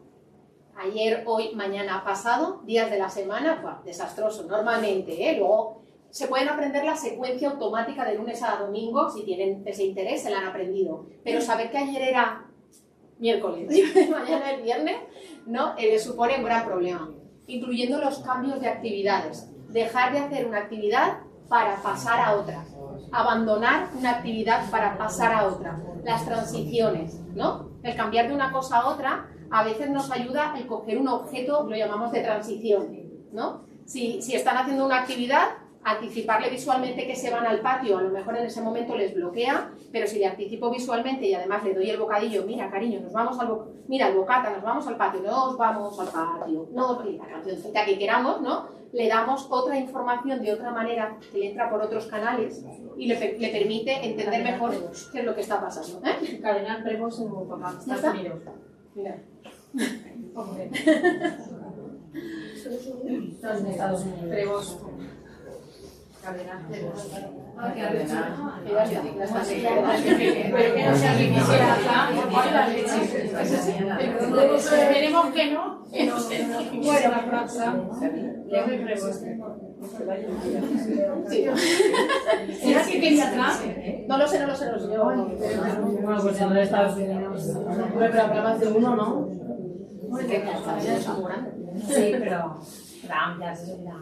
Speaker 2: Ayer, hoy, mañana, pasado, días de la semana, pues, desastroso normalmente, ¿eh? Luego se pueden aprender la secuencia automática de lunes a domingo, si tienen ese interés, se la han aprendido. Pero saber que ayer era miércoles y mañana es viernes, ¿no? Les supone un gran problema. Incluyendo los cambios de actividades. Dejar de hacer una actividad para pasar a otra. Abandonar una actividad para pasar a otra. Las transiciones, ¿no? El cambiar de una cosa a otra a veces nos ayuda el coger un objeto, lo llamamos de transición, ¿no? Si están haciendo una actividad, anticiparle visualmente que se van al patio, a lo mejor en ese momento les bloquea, pero si le anticipo visualmente y además le doy el bocadillo, mira cariño, nos vamos mira el bocata, nos vamos al patio, nos vamos al patio, no, y la cancioncita que queramos, ¿no? Le damos otra información de otra manera que le entra por otros canales y le permite entender mejor qué es lo que está pasando.
Speaker 5: Cadena Prevost en Europa, Estados Unidos.
Speaker 2: Mira.
Speaker 5: Estados Unidos.
Speaker 2: Prevost.
Speaker 5: Esperemos que no. ¿Será que quería atrás?
Speaker 2: No lo sé.
Speaker 3: Bueno, pues en Estados Unidos.
Speaker 5: Pero habrá más de uno, ¿no?
Speaker 3: Sí, pero ya se olvida.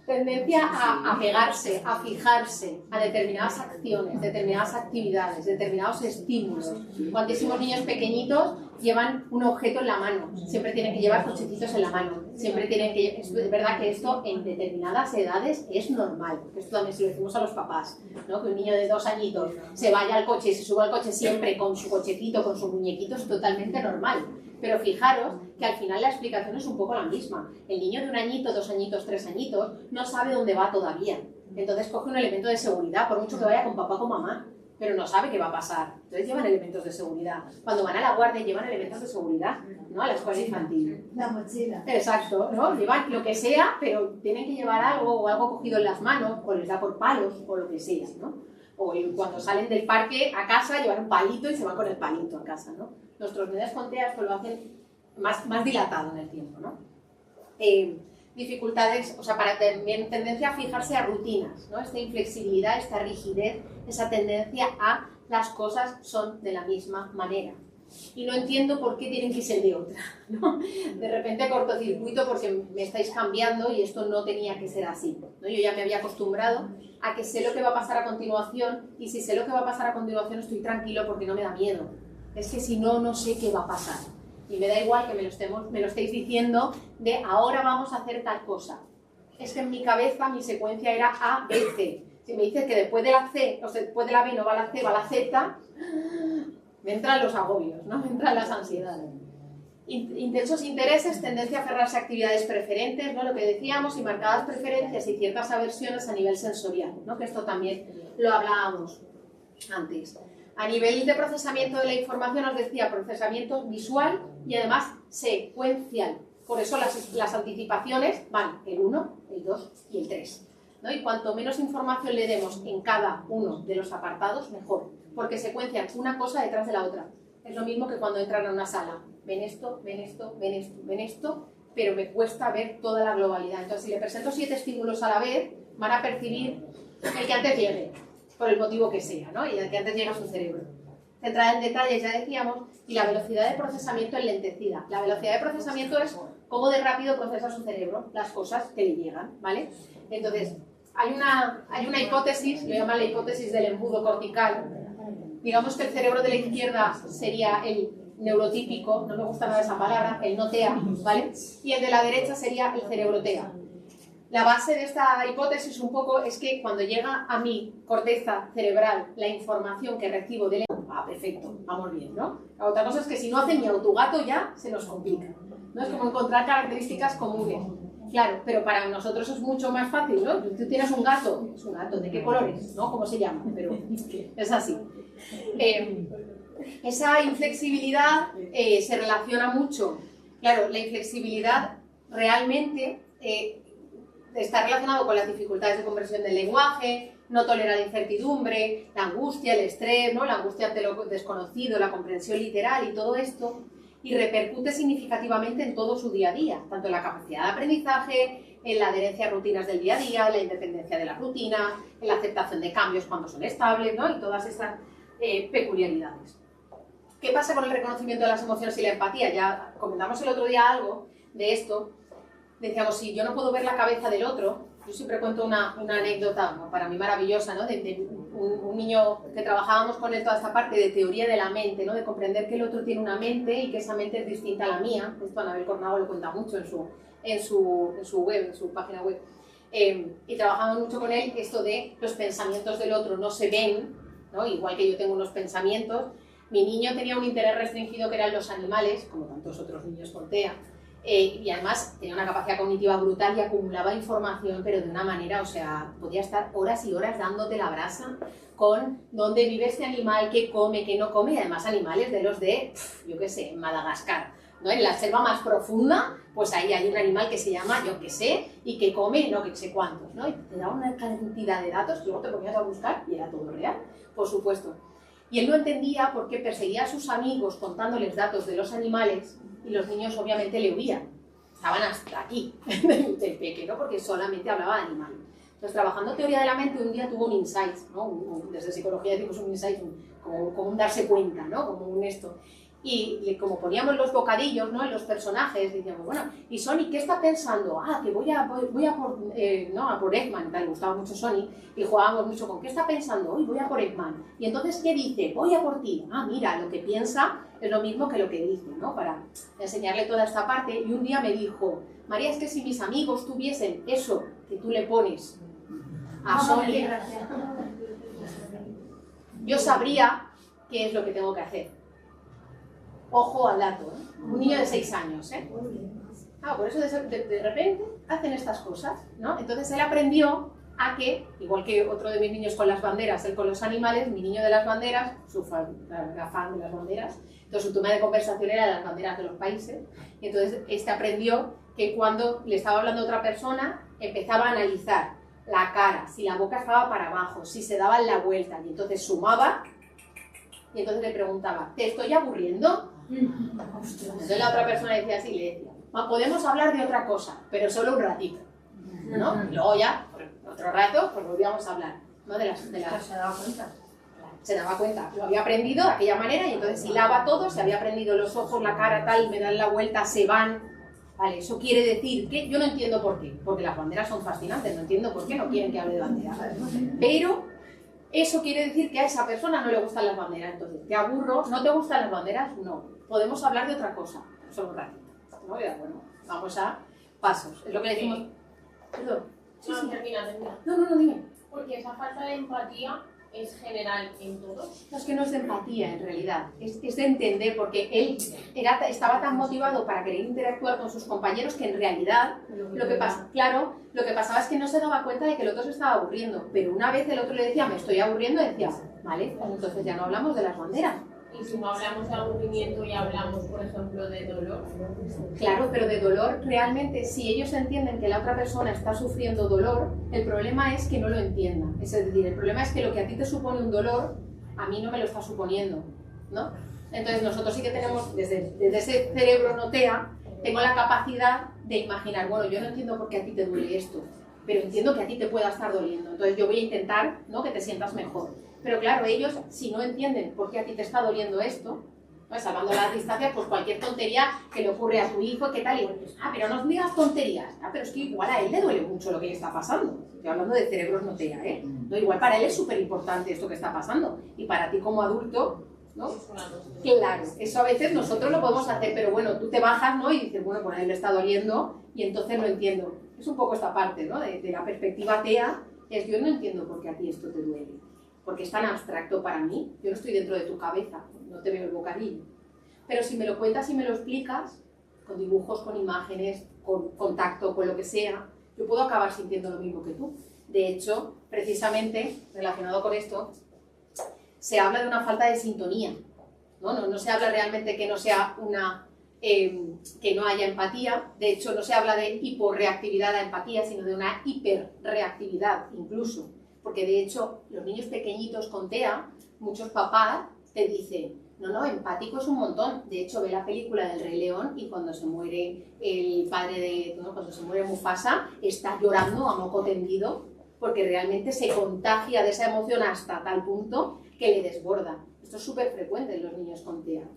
Speaker 2: Tendencia a pegarse, a fijarse a determinadas acciones, determinadas actividades, determinados estímulos. Cuantísimos niños pequeñitos llevan un objeto en la mano, siempre tienen que llevar cochecitos en la mano, siempre tienen que... Es verdad que esto en determinadas edades es normal, porque esto también se lo decimos a los papás, ¿no? Que un niño de 2 añitos se vaya al coche y se suba al coche siempre con su cochecito, con su muñequito, es totalmente normal. Pero fijaros que al final la explicación es un poco la misma. El niño de 1 añito, 2 añitos, 3 añitos no sabe dónde va todavía. Entonces coge un elemento de seguridad, por mucho que vaya con papá o con mamá, pero no sabe qué va a pasar. Entonces llevan elementos de seguridad. Cuando van a la guardia llevan elementos de seguridad, ¿no? A la escuela infantil.
Speaker 1: La mochila.
Speaker 2: Exacto, ¿no? Llevan lo que sea, pero tienen que llevar algo o algo cogido en las manos, o les da por palos, o lo que sea, ¿no? O cuando salen del parque a casa llevan un palito y se van con el palito a casa, ¿no? Nuestros medios con TEA esto lo hacen más dilatado en el tiempo, ¿no? Dificultades, o sea, también tendencia a fijarse a rutinas, ¿no? Esta inflexibilidad, esta rigidez, esa tendencia a las cosas son de la misma manera. Y no entiendo por qué tienen que ser de otra, ¿no? De repente cortocircuito porque me estáis cambiando y esto no tenía que ser así, ¿no? Yo ya me había acostumbrado a que sé lo que va a pasar a continuación y si sé lo que va a pasar a continuación estoy tranquilo porque no me da miedo. Es que si no, no sé qué va a pasar. Y me da igual que me lo estéis diciendo de ahora vamos a hacer tal cosa. Es que en mi cabeza mi secuencia era A, B, C. Si me dices que después de la C, o sea, después de la B no va la C, va la Z, me entran los agobios, ¿no? Me entran las ansiedades. Intensos intereses, tendencia a aferrarse a actividades preferentes, ¿no? Lo que decíamos, y marcadas preferencias y ciertas aversiones a nivel sensorial, ¿no? Que esto también lo hablábamos antes. A nivel de procesamiento de la información, os decía, procesamiento visual y además secuencial. Por eso las anticipaciones van el 1, el 2 y el 3, ¿no? Y cuanto menos información le demos en cada uno de los apartados, mejor. Porque secuencian una cosa detrás de la otra. Es lo mismo que cuando entran a una sala. Ven esto, ven esto, ven esto, ven esto, pero me cuesta ver toda la globalidad. Entonces, si le presento 7 estímulos a la vez, van a percibir el que antes llegue, por el motivo que sea, ¿no? Y el que antes llega a su cerebro. Centrada en detalles, ya decíamos, y la velocidad de procesamiento enlentecida. La velocidad de procesamiento es cómo de rápido procesa su cerebro las cosas que le llegan, ¿vale? Entonces, hay una hipótesis, lo llaman la hipótesis del embudo cortical. Digamos que el cerebro de la izquierda sería el neurotípico, no me gusta nada esa palabra, el no TEA, ¿vale? Y el de la derecha sería el cerebro TEA. La base de esta hipótesis un poco es que cuando llega a mi corteza cerebral la información que recibo del... perfecto, vamos bien, ¿no? La otra cosa es que si no hace mi autogato ya se nos complica, ¿no? Es como encontrar características comunes. Claro, pero para nosotros es mucho más fácil, ¿no? Tú tienes un gato, es un gato, ¿de qué colores? ¿No? ¿Cómo se llama? Pero es así. Esa inflexibilidad se relaciona mucho. Claro, la inflexibilidad realmente está relacionado con las dificultades de conversión del lenguaje, no tolera la incertidumbre, la angustia, el estrés, ¿no? La angustia ante lo desconocido, la comprensión literal y todo esto, y repercute significativamente en todo su día a día, tanto en la capacidad de aprendizaje, en la adherencia a rutinas del día a día, en la independencia de la rutina, en la aceptación de cambios cuando son estables, ¿no? Y todas estas peculiaridades. ¿Qué pasa con el reconocimiento de las emociones y la empatía? Ya comentamos el otro día algo de esto. Decíamos, si yo no puedo ver la cabeza del otro, yo siempre cuento una anécdota, ¿no? Para mí maravillosa, ¿no? De un niño que trabajábamos con él toda esta parte de teoría de la mente, ¿no? De comprender que el otro tiene una mente y que esa mente es distinta a la mía. Esto Anabel Cornago lo cuenta mucho en su página web. Y trabajamos mucho con él esto de los pensamientos del otro no se ven, ¿no? Igual que yo tengo unos pensamientos. Mi niño tenía un interés restringido que eran los animales, como tantos otros niños con TEA. Y además tenía una capacidad cognitiva brutal y acumulaba información, pero de una manera, o sea, podía estar horas y horas dándote la brasa con dónde vive este animal, qué come, qué no come, y además animales de los de, yo qué sé, Madagascar, ¿no? En la selva más profunda, pues ahí hay un animal que se llama, yo qué sé, y que come no que sé cuántos, ¿no? Y te da una cantidad de datos que luego te ponías a buscar y era todo real, por supuesto. Y él no entendía por qué perseguía a sus amigos contándoles datos de los animales y los niños obviamente le huían. Estaban hasta aquí del peque, ¿no? Porque solamente hablaba de animales. Entonces, trabajando teoría de la mente, un día tuvo un insight, ¿no? Desde psicología decimos un insight, como un darse cuenta, ¿no? Como un esto. Y como poníamos los bocadillos, ¿no? En los personajes, decíamos, bueno, ¿y Sonic qué está pensando? Ah, que voy a por Eggman, le gustaba mucho Sonic, y jugábamos mucho con, ¿qué está pensando? Hoy voy a por Eggman. Y entonces, ¿qué dice? Voy a por ti. Ah, mira, lo que piensa es lo mismo que lo que dice, ¿no? Para enseñarle toda esta parte. Y un día me dijo, María, es que si mis amigos tuviesen eso que tú le pones a Sonic, yo sabría qué es lo que tengo que hacer. Ojo al dato, ¿eh? Un niño de 6 años, ¿eh? Por eso de repente hacen estas cosas, ¿no? Entonces él aprendió a que, igual que otro de mis niños con las banderas, él con los animales, mi niño de las banderas, era fan de las banderas, entonces su tema de conversación era las banderas de los países, y entonces aprendió que cuando le estaba hablando a otra persona, empezaba a analizar la cara, si la boca estaba para abajo, si se daban la vuelta, y entonces sumaba, y entonces le preguntaba, ¿te estoy aburriendo? Entonces la otra persona decía así, le decía, podemos hablar de otra cosa, pero solo un ratito, ¿no? Y luego ya, por otro rato, pues volvíamos a hablar, ¿no? De las...
Speaker 3: Se daba cuenta.
Speaker 2: Se daba cuenta, lo había aprendido de aquella manera y entonces hilaba todo, se había aprendido los ojos, la cara, tal, me dan la vuelta, se van. Vale, eso quiere decir que yo no entiendo por qué, porque las banderas son fascinantes, no entiendo por qué no quieren que hable de banderas, pero eso quiere decir que a esa persona no le gustan las banderas, entonces, ¿te aburro? ¿No te gustan las banderas? No, podemos hablar de otra cosa, solo un ratito, ¿no? Ya, bueno, vamos a pasos, es lo que decimos. Perdón.
Speaker 8: Sí, termina.
Speaker 2: No, dime.
Speaker 8: Porque esa falta de empatía es general en todos.
Speaker 2: No, es que no es de empatía en realidad, es de entender, porque él estaba tan motivado para querer interactuar con sus compañeros que en realidad lo que pasaba es que no se daba cuenta de que el otro se estaba aburriendo, pero una vez el otro le decía, me estoy aburriendo, decía, vale, pues entonces ya no hablamos de las banderas.
Speaker 8: Y si no hablamos de aburrimiento y hablamos, por ejemplo, de dolor.
Speaker 2: Claro, pero de dolor, realmente, si ellos entienden que la otra persona está sufriendo dolor, el problema es que no lo entiendan. Es decir, el problema es que lo que a ti te supone un dolor, a mí no me lo está suponiendo, ¿no? Entonces nosotros sí que tenemos, desde ese cerebro no TEA, tengo la capacidad de imaginar, bueno, yo no entiendo por qué a ti te duele esto, pero entiendo que a ti te pueda estar doliendo. Entonces yo voy a intentar, ¿no?, que te sientas mejor. Pero claro, ellos, si no entienden por qué a ti te está doliendo esto, pues salvando las distancias, pues cualquier tontería que le ocurre a tu hijo, ¿qué tal? Y pues, pero no digas tonterías. Pero es que igual a él le duele mucho lo que le está pasando. Estoy hablando de cerebros no TEA, ¿eh? No, igual para él es súper importante esto que está pasando. Y para ti como adulto, ¿no? Claro, eso a veces nosotros lo podemos hacer, pero bueno, tú te bajas, ¿no? Y dices, bueno, pues a él le está doliendo y entonces lo entiendo. Es un poco esta parte, ¿no? De la perspectiva TEA, es yo no entiendo por qué a ti esto te duele. Porque es tan abstracto para mí, yo no estoy dentro de tu cabeza, no te veo el bocadillo. Pero si me lo cuentas y me lo explicas, con dibujos, con imágenes, con contacto, con lo que sea, yo puedo acabar sintiendo lo mismo que tú. De hecho, precisamente, relacionado con esto, se habla de una falta de sintonía. No se habla realmente que no sea que no haya empatía. De hecho, no se habla de hiporreactividad a empatía, sino de una hiperreactividad incluso. porque de hecho los niños pequeñitos con TEA, muchos papás te dicen, no, empático es un montón. De hecho, ve la película del Rey León y cuando se muere el padre de, cuando se muere Mufasa, está llorando a moco tendido porque realmente se contagia de esa emoción hasta tal punto que le desborda. Esto es súper frecuente en los niños con TEA.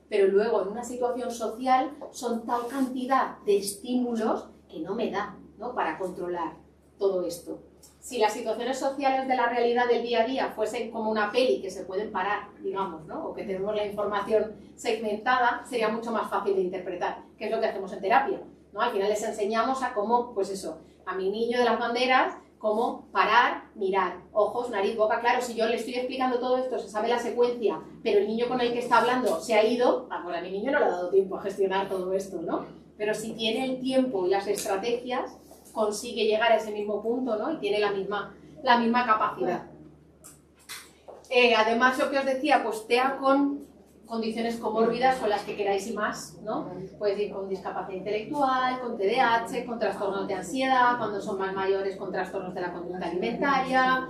Speaker 2: Pero luego, en una situación social, son tal cantidad de estímulos que no me da, ¿no?, para controlar todo esto. Si las situaciones sociales de la realidad del día a día fuesen como una peli que se pueden parar, digamos, ¿no?, o que tenemos la información segmentada, sería mucho más fácil de interpretar, que es lo que hacemos en terapia, ¿no? Al final les enseñamos a cómo, pues eso, a mi niño de las banderas, cómo parar, mirar, ojos, nariz, boca. Claro, si yo le estoy explicando todo esto, se sabe la secuencia, pero el niño con el que está hablando se ha ido, bueno, a mi niño no le ha dado tiempo a gestionar todo esto, ¿no? Pero si tiene el tiempo y las estrategias, consigue llegar a ese mismo punto, ¿no? Y tiene la misma capacidad. Además, lo que os decía, pues TEA con condiciones comórbidas con las que queráis y más, ¿no? Puede ir con discapacidad intelectual, con TDAH, con trastornos de ansiedad, cuando son más mayores con trastornos de la conducta alimentaria,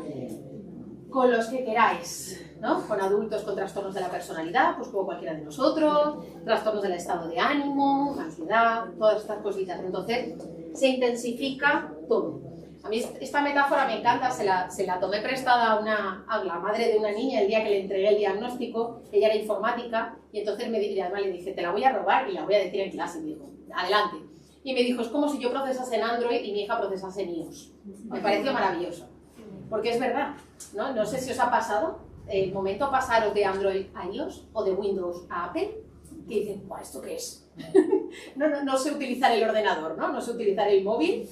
Speaker 2: con los que queráis, ¿no? Con adultos con trastornos de la personalidad, pues como cualquiera de nosotros, trastornos del estado de ánimo, ansiedad, todas estas cositas. Entonces, se intensifica todo. A mí esta metáfora me encanta, se la tomé prestada a la madre de una niña el día que le entregué el diagnóstico. Ella era informática y entonces además le dije, te la voy a robar y la voy a decir en clase. Me dijo, adelante. Y me dijo, es como si yo procesase en Android y mi hija procesase en iOS. Me pareció maravilloso, porque es verdad, ¿no? No sé si os ha pasado el momento pasaros de Android a iOS o de Windows a Apple, que dicen, ¿esto qué es? no sé utilizar el ordenador, ¿no? No sé utilizar el móvil.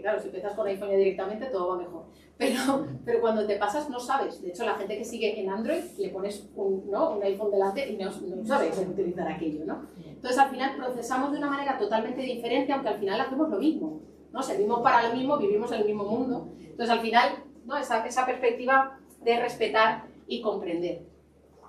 Speaker 2: Claro, si empiezas con iPhone directamente todo va mejor, pero cuando te pasas no sabes. De hecho, la gente que sigue en Android le pones un iPhone delante y no sabes utilizar aquello, ¿no? Entonces al final procesamos de una manera totalmente diferente, aunque al final hacemos lo mismo, ¿no? Servimos para lo mismo, vivimos en el mismo mundo. Entonces al final, ¿no?, esa perspectiva de respetar y comprender.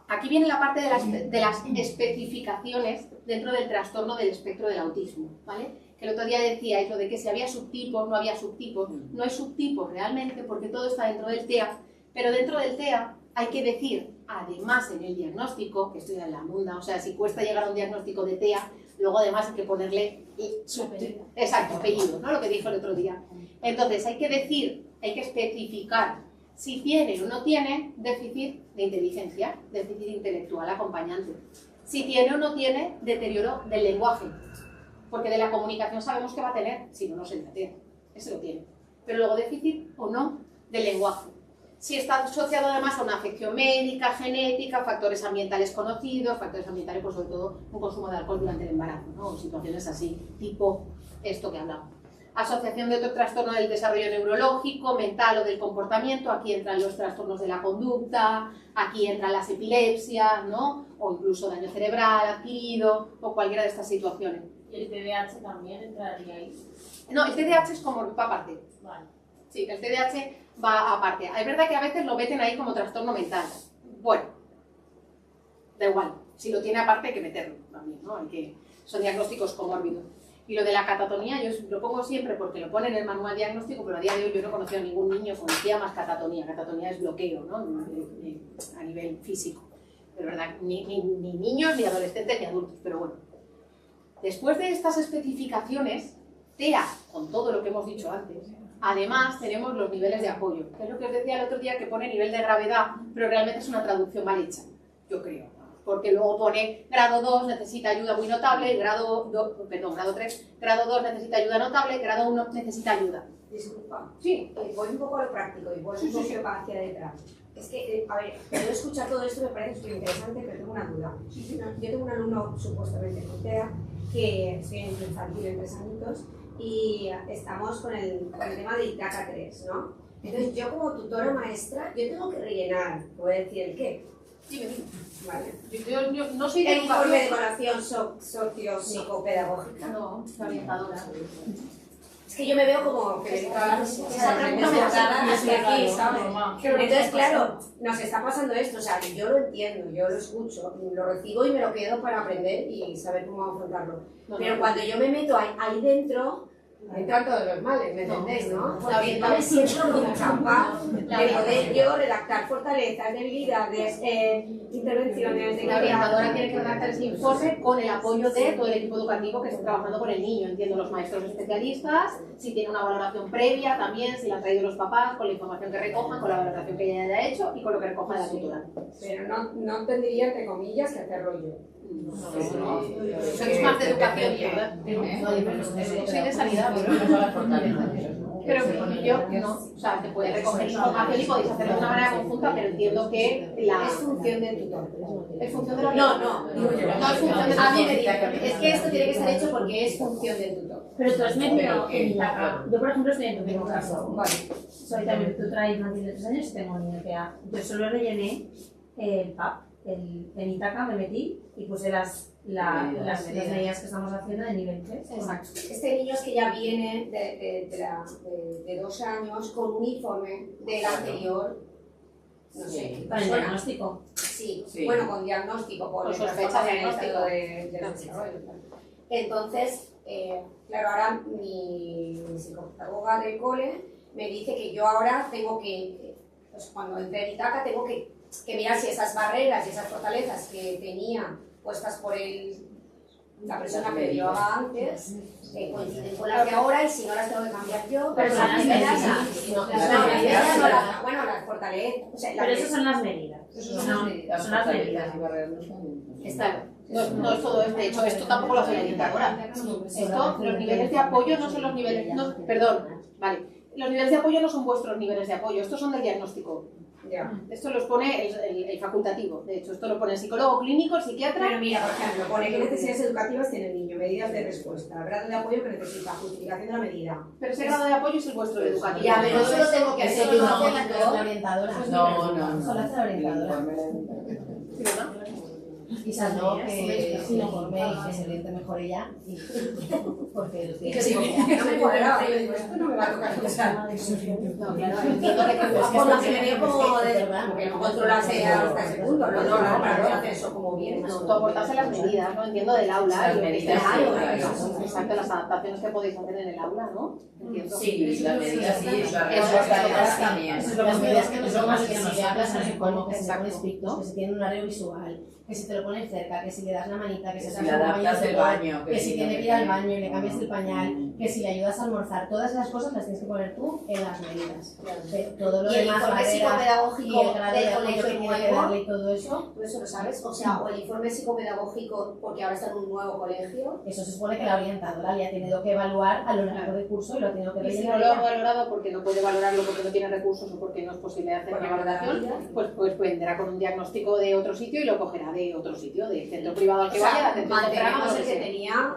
Speaker 2: Aquí viene la parte de las especificaciones dentro del trastorno del espectro del autismo, ¿vale? Que el otro día decíais lo de que si había subtipos, no había subtipos. No hay subtipos realmente porque todo está dentro del TEA, pero dentro del TEA hay que decir, además en el diagnóstico, que estoy en la munda, o sea, si cuesta llegar a un diagnóstico de TEA, luego además hay que ponerle apellido, ¿no? Lo que dijo el otro día. Entonces hay que decir, hay que especificar si tiene o no tiene déficit de inteligencia, déficit intelectual acompañante. Si tiene o no tiene deterioro del lenguaje. Porque de la comunicación sabemos que va a tener, si no, no se le tiene, ese lo tiene. Pero luego déficit o no del lenguaje. Si está asociado además a una afección médica, genética, factores ambientales conocidos, factores ambientales, pues sobre todo un consumo de alcohol durante el embarazo, ¿no? O situaciones así, tipo esto que hablamos. Asociación de otro trastorno del desarrollo neurológico, mental o del comportamiento, aquí entran los trastornos de la conducta, aquí entran las epilepsias, ¿no? O incluso daño cerebral adquirido, o cualquiera de estas situaciones.
Speaker 8: ¿Y el TDAH también entraría ahí?
Speaker 2: No, el TDAH es como va aparte.
Speaker 8: Vale.
Speaker 2: Sí, el TDAH va aparte. Es verdad que a veces lo meten ahí como trastorno mental. Bueno, da igual. Si lo tiene aparte hay que meterlo también, ¿no? Son diagnósticos comórbidos. Y lo de la catatonía, yo lo pongo siempre porque lo pone en el manual diagnóstico, pero a día de hoy yo no he conocido a ningún niño con TEA más catatonía. Catatonía es bloqueo, ¿no? A nivel físico. Pero verdad, ni niños, ni adolescentes, ni adultos, pero bueno. Después de estas especificaciones, TEA, con todo lo que hemos dicho antes, además tenemos los niveles de apoyo, que es lo que os decía el otro día, que pone nivel de gravedad, pero realmente es una traducción mal hecha, yo creo, porque luego pone grado 2 necesita ayuda muy notable, grado 3, grado 2 necesita ayuda notable, grado 1 necesita ayuda.
Speaker 9: Disculpa,
Speaker 2: Sí.
Speaker 9: voy un poco a lo práctico y voy un poco hacia detrás. Es que, a ver, yo escuchar todo esto me parece súper interesante, pero tengo una duda. Yo tengo un alumno supuestamente con TEA, que estoy en infantil en 3 añitos, y estamos con el tema de ITACA 3, ¿no? Entonces yo como tutora maestra, yo tengo que rellenar, voy a decir el qué.
Speaker 2: Sí, me digo.
Speaker 9: Vale.
Speaker 2: Yo no soy de
Speaker 9: El informe de
Speaker 2: educación.
Speaker 9: evaluación socio-psicopedagógica.
Speaker 2: No, la orientadora.
Speaker 9: Es que yo me veo como que esa pregunta me la dan hacia aquí, ¿sabes? Entonces, claro, nos está pasando esto, o sea, que yo lo entiendo, yo lo escucho, lo recibo y me lo quedo para aprender y saber cómo afrontarlo. Pero cuando yo me meto ahí dentro, entran todos los males, ¿me entendéis, no?
Speaker 5: Porque
Speaker 9: Yo me siento muy capaz de poder yo redactar fortalezas, debilidades, intervenciones de
Speaker 2: La orientadora tiene que redactar ese informe con el apoyo de todo el equipo educativo que está trabajando con el niño. Entiendo los maestros especialistas, si tiene una valoración previa también, si la han traído los papás, con la información que recojan, con la valoración que ella haya hecho y con lo que recoja de la tutora.
Speaker 9: Pero no tendría, entre comillas, que hacer rollo.
Speaker 2: Sois más de educación, ¿verdad? Soy de sanidad, pero yo no. O sea, te puede recoger información y podéis hacerlo de una manera conjunta, pero entiendo que
Speaker 9: Es función del tutor.
Speaker 2: es función de la
Speaker 7: No,
Speaker 2: no es función de
Speaker 7: a mí me
Speaker 2: la
Speaker 7: dice, es que esto tiene que estar hecho porque es función del tutor.
Speaker 3: Pero tú has metido en Itaca. Yo, por ejemplo, estoy en tu mismo caso.
Speaker 9: Vale.
Speaker 3: Soy también tutora infantil de 3 años y tengo un niño que yo solo rellené el PAP. En Itaca me metí y puse las medidas que estamos haciendo de nivel 3.
Speaker 2: Exacto.
Speaker 9: Este niño es que ya viene de 2 años con uniforme del anterior, no sé,
Speaker 3: Para el diagnóstico.
Speaker 9: Sí,
Speaker 10: Sí.
Speaker 9: bueno, con diagnóstico, por
Speaker 2: Con
Speaker 9: el
Speaker 2: sospecha
Speaker 9: trastorno
Speaker 2: diagnóstico.
Speaker 9: de los desarrollos. Entonces, claro, ahora mi psicopedagoga del cole me dice que yo ahora tengo que, pues cuando entré en Itaca, tengo que mirar si esas barreras y esas fortalezas que tenía puestas por la persona que llevaba antes coinciden con las de ahora, y si no las tengo que cambiar yo.
Speaker 3: Pero son las medidas.
Speaker 9: Bueno, las fortalezas. O sea,
Speaker 3: Pero esas son las medidas. Son las medidas.
Speaker 2: Está. No es todo esto. De hecho, esto tampoco lo hace la orientadora. Esto, los niveles de apoyo no son los niveles. No, perdón, vale. Los niveles de apoyo no son vuestros niveles de apoyo, estos son del diagnóstico.
Speaker 9: Ya.
Speaker 2: Esto los pone el facultativo, de hecho, esto lo pone el psicólogo clínico, el psiquiatra.
Speaker 9: Pero mira, por ejemplo, pone qué necesidades educativas tiene el niño, medidas de respuesta, grado de apoyo que necesita, justificación de la medida.
Speaker 2: Pero ese grado de apoyo es el vuestro de educativo.
Speaker 7: Ya, pero eso lo tengo que hacer yo,
Speaker 10: no,
Speaker 7: la orientadora.
Speaker 10: No.
Speaker 7: Solo hace la orientadora. Quizás no, que se informe y que se oriente mejor ella. Porque
Speaker 9: no me cuadraba, yo digo, esto no me va a tocar cosas.
Speaker 7: no, claro, entiendo que por lo que me veo como
Speaker 9: que no controlase hasta ese punto, para no hacer eso como bien.
Speaker 2: No, tú aportarse las medidas, ¿no? Entiendo del aula.
Speaker 10: Las medidas,
Speaker 2: Exacto, las adaptaciones que podéis hacer en el aula, ¿no? Entiendo.
Speaker 10: Sí, las medidas sí,
Speaker 2: Eso
Speaker 10: las también.
Speaker 7: Eso es lo que me das que no son más que si le hablas no sé cómo, que se pone estricto, que se tiene un horario visual, que si te lo pones cerca, que si le das la manita, que
Speaker 10: Que
Speaker 7: se
Speaker 10: si
Speaker 7: saca
Speaker 10: le
Speaker 7: un
Speaker 10: adaptas el baño,
Speaker 7: que si tiene que ir al baño y le cambias el pañal, que si le ayudas a almorzar, todas esas cosas las tienes que poner tú en las medidas. Pero todo lo
Speaker 9: Y el
Speaker 7: demás,
Speaker 9: informe
Speaker 7: barreras,
Speaker 9: psicopedagógico
Speaker 7: y el grado de
Speaker 9: del
Speaker 7: apoyo que
Speaker 9: colegio
Speaker 7: tiene que
Speaker 9: nuevo,
Speaker 7: darle y todo eso,
Speaker 9: ¿tú eso lo sabes? O sea, o el informe psicopedagógico, porque ahora está en un nuevo colegio.
Speaker 7: eso se supone que la orientadora le ha tenido que evaluar a lo largo del curso y lo ha tenido que
Speaker 2: Y si no
Speaker 7: rellenar
Speaker 2: lo ha
Speaker 7: ella.
Speaker 2: valorado porque no puede valorarlo porque no tiene recursos o porque no es posible hacer una valoración, pues vendrá con un diagnóstico de otro sitio y lo cogerá de otro sitio, del centro privado al que
Speaker 9: O sea,
Speaker 2: vaya, la atención temprana,
Speaker 9: mantenemos
Speaker 2: lo
Speaker 9: el
Speaker 2: que
Speaker 9: que
Speaker 2: sea.
Speaker 9: tenía.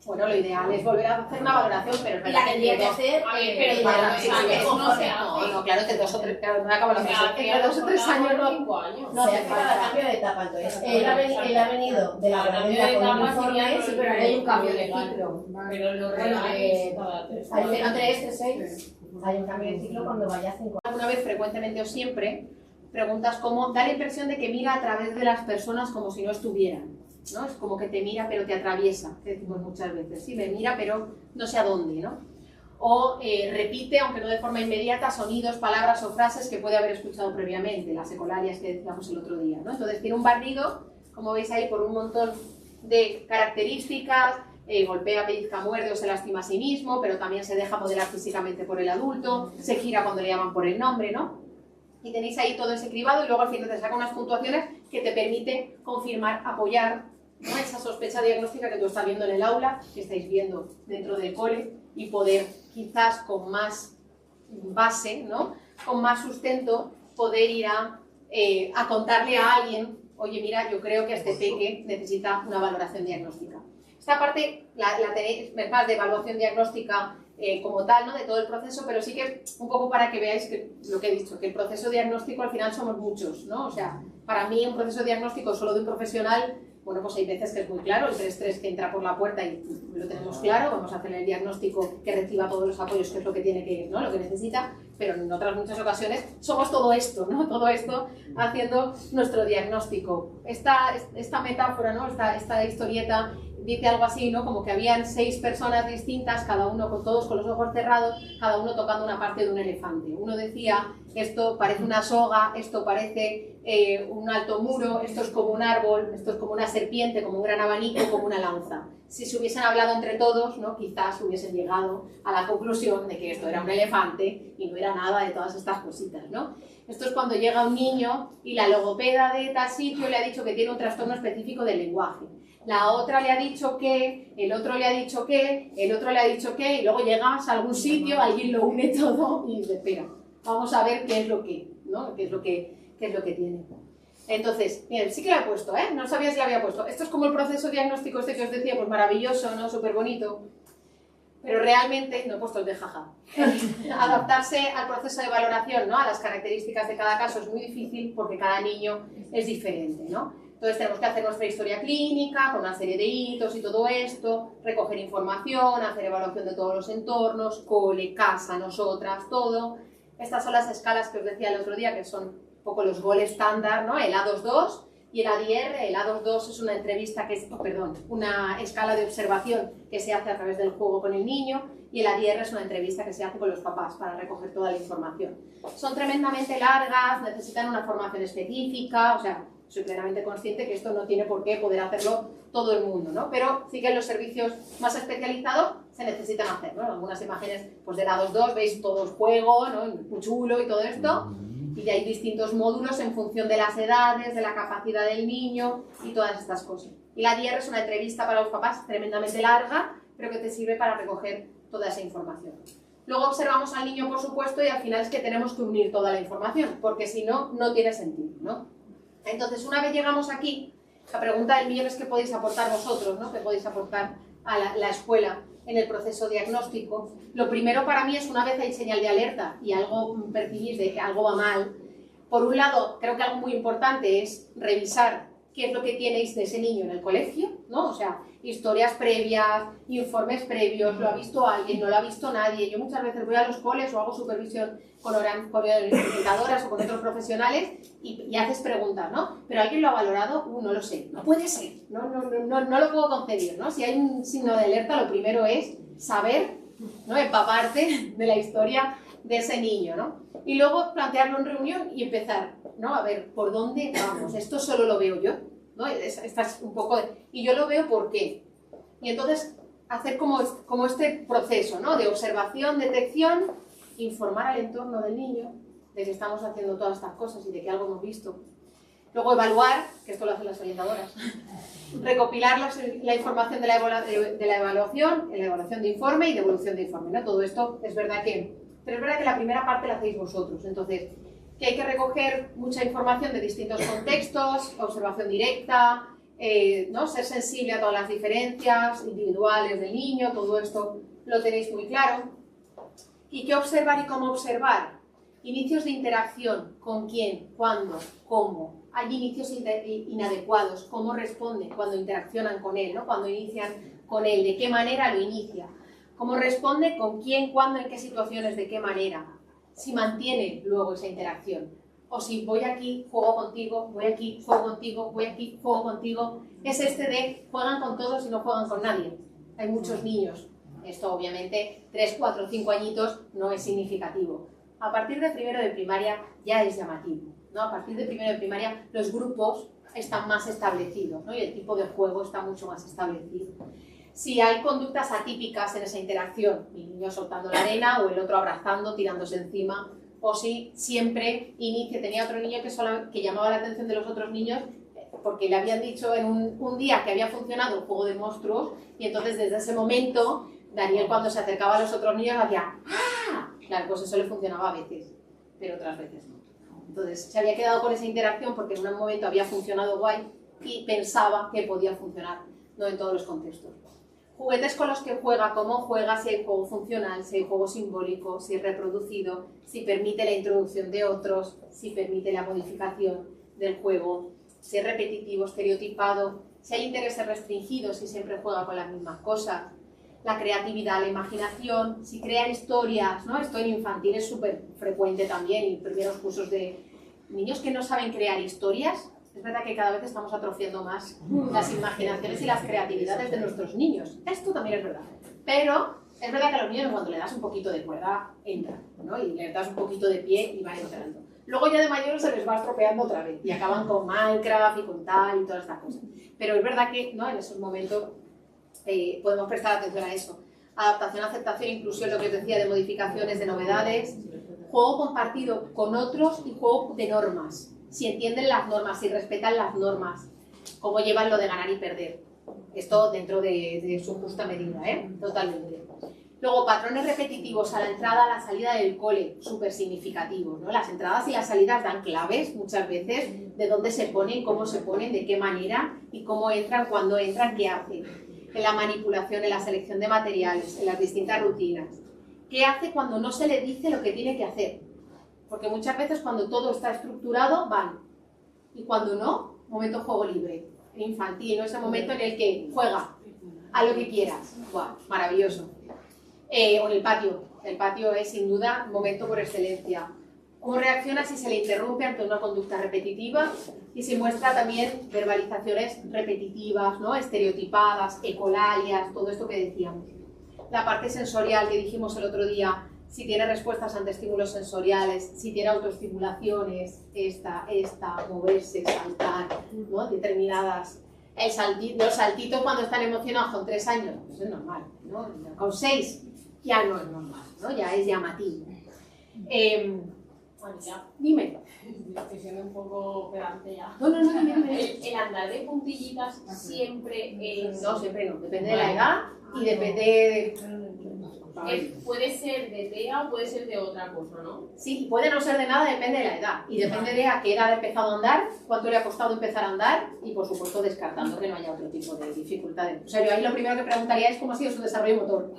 Speaker 2: Bueno, lo ideal es volver a hacer una valoración, pero es
Speaker 9: Y la
Speaker 2: verdad
Speaker 9: tendría que hacer.
Speaker 8: A ver, pero
Speaker 2: para
Speaker 8: para
Speaker 2: sí,
Speaker 8: que
Speaker 2: sí,
Speaker 8: no se
Speaker 2: no, claro, entre 2 o 3, claro, no acaba la
Speaker 8: O sea,
Speaker 2: frase.
Speaker 8: que
Speaker 2: Entre 2 o 3 años no.
Speaker 8: 5 años.
Speaker 7: No, hace falta cambio de etapa, entonces. Él ha venido de la academia con un informe,
Speaker 9: Sí, pero hay un cambio de ciclo.
Speaker 8: Pero lo
Speaker 7: Bueno,
Speaker 8: real es cada 3
Speaker 7: hay
Speaker 8: años.
Speaker 7: 0,336. Hay un cambio de ciclo cuando vaya a 5
Speaker 2: Alguna vez, frecuentemente o siempre, preguntas como, da la impresión de que mira a través de las personas como si no estuvieran, ¿no? Es como que te mira pero te atraviesa, que decimos muchas veces, sí, me mira pero no sé a dónde, ¿no? O repite, aunque no de forma inmediata, sonidos, palabras o frases que puede haber escuchado previamente, las ecolarias que decíamos el otro día, ¿no? Entonces tiene un barrido, como veis ahí, por un montón de características, golpea, pellizca, muerde o se lastima a sí mismo, pero también se deja modelar físicamente por el adulto, se gira cuando le llaman por el nombre, ¿no? Y tenéis ahí todo ese cribado y luego al final te saca unas puntuaciones que te permite confirmar, apoyar, ¿no? Esa sospecha diagnóstica que tú estás viendo en el aula, que estáis viendo dentro del cole, y poder quizás con más base, ¿no? Con más sustento, poder ir a contarle a alguien, oye, mira, yo creo que este peque necesita una valoración diagnóstica. Esta parte la tenéis más de evaluación diagnóstica como tal, ¿no? De todo el proceso, pero sí que un poco para que veáis que, lo que he dicho, que el proceso diagnóstico al final somos muchos, ¿no? O sea, para mí un proceso diagnóstico solo de un profesional, bueno, pues hay veces que es muy claro, el 3-3 que entra por la puerta y lo tenemos claro, vamos a hacer el diagnóstico que reciba todos los apoyos, que es lo que tiene que, ¿no? Lo que necesita, pero en otras muchas ocasiones somos todo esto, ¿no? Todo esto haciendo nuestro diagnóstico. Esta metáfora, ¿no? Esta historieta dice algo así, ¿no? Como que habían 6 personas distintas, cada uno todos con los ojos cerrados, cada uno tocando una parte de un elefante. Uno decía, esto parece una soga, esto parece un alto muro, esto es como un árbol, esto es como una serpiente, como un gran abanico, como una lanza. Si se hubiesen hablado entre todos, ¿no? Quizás hubiesen llegado a la conclusión de que esto era un elefante y no era nada de todas estas cositas, ¿no? Esto es cuando llega un niño y la logopeda de tal sitio le ha dicho que tiene un trastorno específico del lenguaje. La otra le ha dicho que, el otro le ha dicho que, el otro le ha dicho que, y luego llegas a algún sitio, alguien lo une todo y dice, espera, vamos a ver qué es lo que, ¿no? qué es lo que tiene. Entonces, miren, sí que lo he puesto, ¿eh? No sabía si lo había puesto. Esto es como el proceso diagnóstico este que os decía, pues maravilloso, ¿no? Súper bonito. Pero realmente, no he puesto el de jaja. Adaptarse al proceso de valoración, ¿no? A las características de cada caso es muy difícil porque cada niño es diferente, ¿no? Entonces tenemos que hacer nuestra historia clínica con una serie de hitos y todo esto, recoger información, hacer evaluación de todos los entornos, cole, casa, nosotras, todo. Estas son las escalas que os decía el otro día, que son un poco los gold estándar, ¿no? El A22 y el ADR. El A22 es una entrevista que es, una escala de observación que se hace a través del juego con el niño, y el ADR es una entrevista que se hace con los papás para recoger toda la información. Son tremendamente largas, necesitan una formación específica, o sea, soy plenamente consciente que esto no tiene por qué poder hacerlo todo el mundo, ¿no? Pero sí que en los servicios más especializados se necesitan hacer, ¿no? En algunas imágenes pues del A22 veis todo el juego, ¿no? Muy chulo y todo esto, y hay distintos módulos en función de las edades, de la capacidad del niño y todas estas cosas. Y la ADR es una entrevista para los papás tremendamente larga, pero que te sirve para recoger toda esa información. Luego observamos al niño, por supuesto, y al final es que tenemos que unir toda la información, porque si no, no tiene sentido, ¿no? Entonces, una vez llegamos aquí, la pregunta del millón es qué podéis aportar vosotros, ¿no? ¿Qué podéis aportar a la escuela en el proceso diagnóstico? Lo primero para mí es, una vez hay señal de alerta y algo percibís de que algo va mal, por un lado, creo que algo muy importante es revisar qué es lo que tienes de ese niño en el colegio, ¿no? O sea, historias previas, informes previos, lo ha visto alguien, no lo ha visto nadie. Yo muchas veces voy a los coles o hago supervisión con orientadoras o con otros profesionales y haces preguntas, ¿no? ¿Pero alguien lo ha valorado? No lo sé. No puede ser, no lo puedo concebir, ¿no? Si hay un signo de alerta, lo primero es saber, ¿no? Empaparte de la historia de ese niño, ¿no? Y luego plantearlo en reunión y empezar, ¿no? A ver, ¿por dónde vamos? Esto solo lo veo yo, ¿no? Esta es un poco y yo lo veo ¿por qué? Y entonces hacer como este proceso, ¿no? De observación, detección, informar al entorno del niño de que estamos haciendo todas estas cosas y de que algo hemos visto. Luego evaluar, que esto lo hacen las orientadoras, recopilar la información de la evaluación, la evaluación de informe y devolución de informe, ¿no? Todo esto es verdad que... Pero es verdad que la primera parte la hacéis vosotros, entonces que hay que recoger mucha información de distintos contextos, observación directa, ¿no? Ser sensible a todas las diferencias individuales del niño, todo esto lo tenéis muy claro. ¿Y qué observar y cómo observar? Inicios de interacción, ¿con quién? ¿Cuándo? ¿Cómo? Hay inicios inadecuados, ¿cómo responden cuando interaccionan con él, ¿no? Cuando inician con él, ¿de qué manera lo inicia? ¿Cómo responde? ¿Con quién? ¿Cuándo? ¿En qué situaciones? ¿De qué manera? Si mantiene luego esa interacción. O si voy aquí, juego contigo, voy aquí, juego contigo, voy aquí, juego contigo. Es este de juegan con todos y no juegan con nadie. Hay muchos niños. Esto obviamente 3, 4, 5 añitos no es significativo. A partir de primero de primaria ya es llamativo, ¿no? A partir de primero de primaria los grupos están más establecidos, ¿no? Y el tipo de juego está mucho más establecido. Si hay conductas atípicas en esa interacción, el niño soltando la arena o el otro abrazando, tirándose encima, o si siempre tenía otro niño que llamaba la atención de los otros niños porque le habían dicho en un día que había funcionado el juego de monstruos y entonces desde ese momento Daniel cuando se acercaba a los otros niños hacía ¡ah! Claro, pues eso le funcionaba a veces, pero otras veces no. Entonces se había quedado con esa interacción porque en un momento había funcionado guay y pensaba que podía funcionar, no en todos los contextos. Juguetes con los que juega, cómo juega, si hay juego funcional, si hay juego simbólico, si es reproducido, si permite la introducción de otros, si permite la modificación del juego, si es repetitivo, estereotipado, si hay intereses restringidos, si siempre juega con las mismas cosas, la creatividad, la imaginación, si crean historias, ¿no? Esto en infantil es súper frecuente también, y primeros cursos de niños que no saben crear historias, es verdad que cada vez estamos atrofiando más las imaginaciones y las creatividades de nuestros niños. Esto también es verdad. Pero es verdad que a los niños cuando le das un poquito de cuerda, entran, ¿no? Y les das un poquito de pie y van entrando. Luego ya de mayores se les va estropeando otra vez y acaban con Minecraft y con tal y todas estas cosas. Pero es verdad que, ¿no?, en esos momentos podemos prestar atención a eso. Adaptación, aceptación, inclusión, lo que os decía de modificaciones, de novedades, juego compartido con otros y juego de normas. Si entienden las normas, si respetan las normas, cómo llevan lo de ganar y perder. Esto dentro de su justa medida, totalmente. Luego, patrones repetitivos a la entrada, a la salida del cole, súper significativos, ¿no? Las entradas y las salidas dan claves muchas veces de dónde se ponen, cómo se ponen, de qué manera y cómo entran, cuándo entran, qué hacen. En la manipulación, en la selección de materiales, en las distintas rutinas. ¿Qué hace cuando no se le dice lo que tiene que hacer? Porque muchas veces cuando todo está estructurado, van. Y cuando no, momento juego libre, infantil, ¿no? Ese momento en el que juega a lo que quieras. ¡Guau! Maravilloso. O en el patio. El patio es sin duda momento por excelencia. ¿Cómo reacciona si se le interrumpe ante una conducta repetitiva? Y se muestra también verbalizaciones repetitivas, ¿no? Estereotipadas, ecolalias, todo esto que decíamos. La parte sensorial que dijimos el otro día, si tiene respuestas ante estímulos sensoriales, si tiene autoestimulaciones, moverse, saltar, ¿no? Determinadas. Los saltitos cuando están emocionados con 3 años, pues es normal, ¿no? Con 6 ya no es normal, ¿no? Ya es llamativo.
Speaker 8: Bueno, ya.
Speaker 2: Dime.
Speaker 8: Estoy siendo un poco pedante ya.
Speaker 2: No, dime.
Speaker 8: El andar de puntillitas siempre es...
Speaker 2: No, siempre no. Depende de la edad y depende de...
Speaker 8: Puede ser de TEA o puede ser de otra cosa, ¿no?
Speaker 2: Sí, puede no ser de nada, depende de la edad. Y depende de a qué edad ha empezado a andar, cuánto le ha costado empezar a andar y, por supuesto, descartando que no haya otro tipo de dificultades. O sea, yo ahí lo primero que preguntaría es cómo ha sido su desarrollo motor.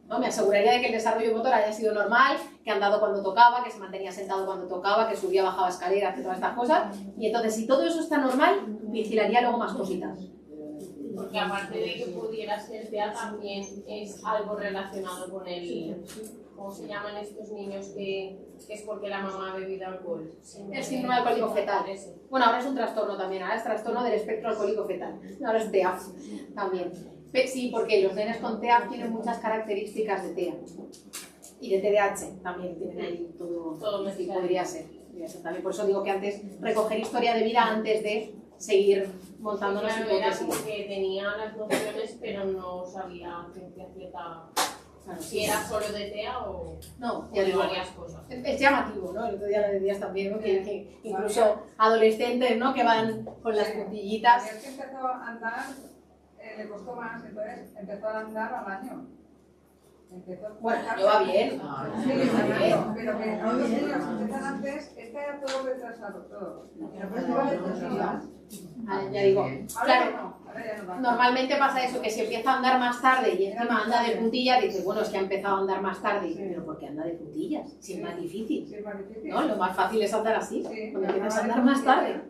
Speaker 2: ¿No? Me aseguraría de que el desarrollo motor haya sido normal, que ha andado cuando tocaba, que se mantenía sentado cuando tocaba, que subía, bajaba escaleras, que todas estas cosas. Y entonces, si todo eso está normal, vigilaría luego más cositas.
Speaker 8: Porque aparte de que pudiera ser TEA, también es algo relacionado con el... ¿Cómo se llaman estos niños que es porque la mamá ha bebido alcohol?
Speaker 2: El síndrome alcohólico fetal. Bueno, ahora es un trastorno también, ahora es trastorno del espectro alcohólico fetal. Ahora es TEA también. Sí, porque los nenes con TEA tienen muchas características de TEA. Y de TDAH también tienen ahí todo sí, podría ser también. Por eso digo que antes, recoger historia de vida antes de seguir montando las hipótesis.
Speaker 8: Era porque tenía las nociones, pero no sabía ciencia cierta...
Speaker 2: Claro,
Speaker 8: si era solo de TEA o,
Speaker 2: no,
Speaker 8: o de varias cosas.
Speaker 2: Es llamativo, ¿no? El otro día lo decías también, ¿no? Que incluso adolescentes, ¿no? Que van con las puntillitas.
Speaker 11: El que empezó a andar le costó más, entonces empezó a andar al año.
Speaker 2: Bueno, yo va bien.
Speaker 11: Sí, está bien. Pero que a los niños que empiezan antes, está todo retrasado, todo.
Speaker 2: Ya digo, claro, normalmente pasa eso, que si empieza a andar más tarde y encima anda de puntillas, dices, bueno, es que ha empezado a andar más tarde, pero ¿por qué anda de puntillas? Si es más difícil, ¿no? Lo más fácil es andar así, cuando empiezas a andar más tarde.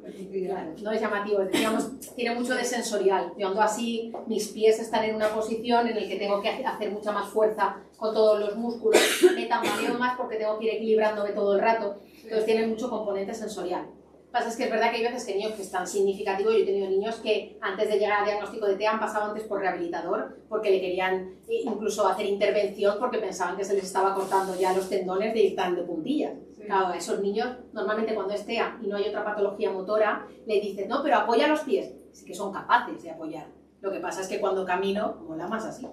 Speaker 2: Claro, no es llamativo, digamos, tiene mucho de sensorial. Yo ando así, mis pies están en una posición en la que tengo que hacer mucha más fuerza con todos los músculos, me tambaleo más porque tengo que ir equilibrándome todo el rato, entonces tiene mucho componente sensorial. Lo que pasa es que es verdad que hay veces que niños que es tan significativo, yo he tenido niños que antes de llegar al diagnóstico de TEA han pasado antes por rehabilitador porque le querían incluso hacer intervención porque pensaban que se les estaba cortando ya los tendones de ir tan de puntillas. Sí. Claro, a esos niños normalmente cuando es TEA y no hay otra patología motora, le dicen, no, pero apoya los pies, es que son capaces de apoyar. Lo que pasa es que cuando camino, mola más así,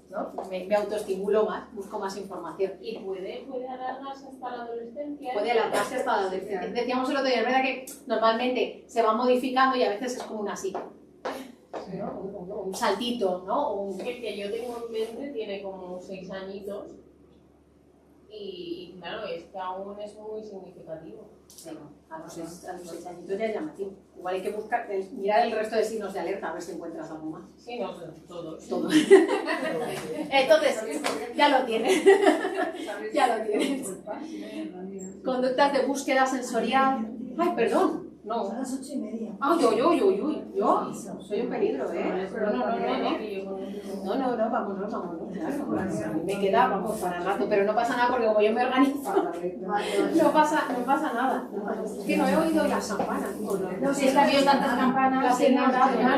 Speaker 2: ¿no? Me autoestimulo más, busco más información.
Speaker 8: ¿Y puede alargarse hasta la adolescencia?
Speaker 2: Puede alargarse hasta la adolescencia. Decíamos el otro día, es verdad que normalmente se va modificando y a veces es como una silla, ¿no? Un saltito, ¿no?
Speaker 8: El que yo tengo en mente tiene como 6 añitos y claro, es que aún es muy significativo.
Speaker 2: Sí, a los 6 añitos ya es llamativo. Igual hay que buscar, mirar el resto de signos de alerta a ver si encuentras algo más.
Speaker 8: Sí, no, todos.
Speaker 2: Entonces, ya lo tienes. Ya lo tienes. Conductas de búsqueda sensorial. Ay, perdón. No.
Speaker 1: Son las 8:30.
Speaker 2: Ah, yo soy un peligro, ¿eh? No. No, vámonos, claro. A mí me queda, vamos, para rato, pero no pasa nada porque como yo me organizo, no pasa nada. Es que no he oído las campanas.
Speaker 3: No, si es que ha habido tantas campanas que no,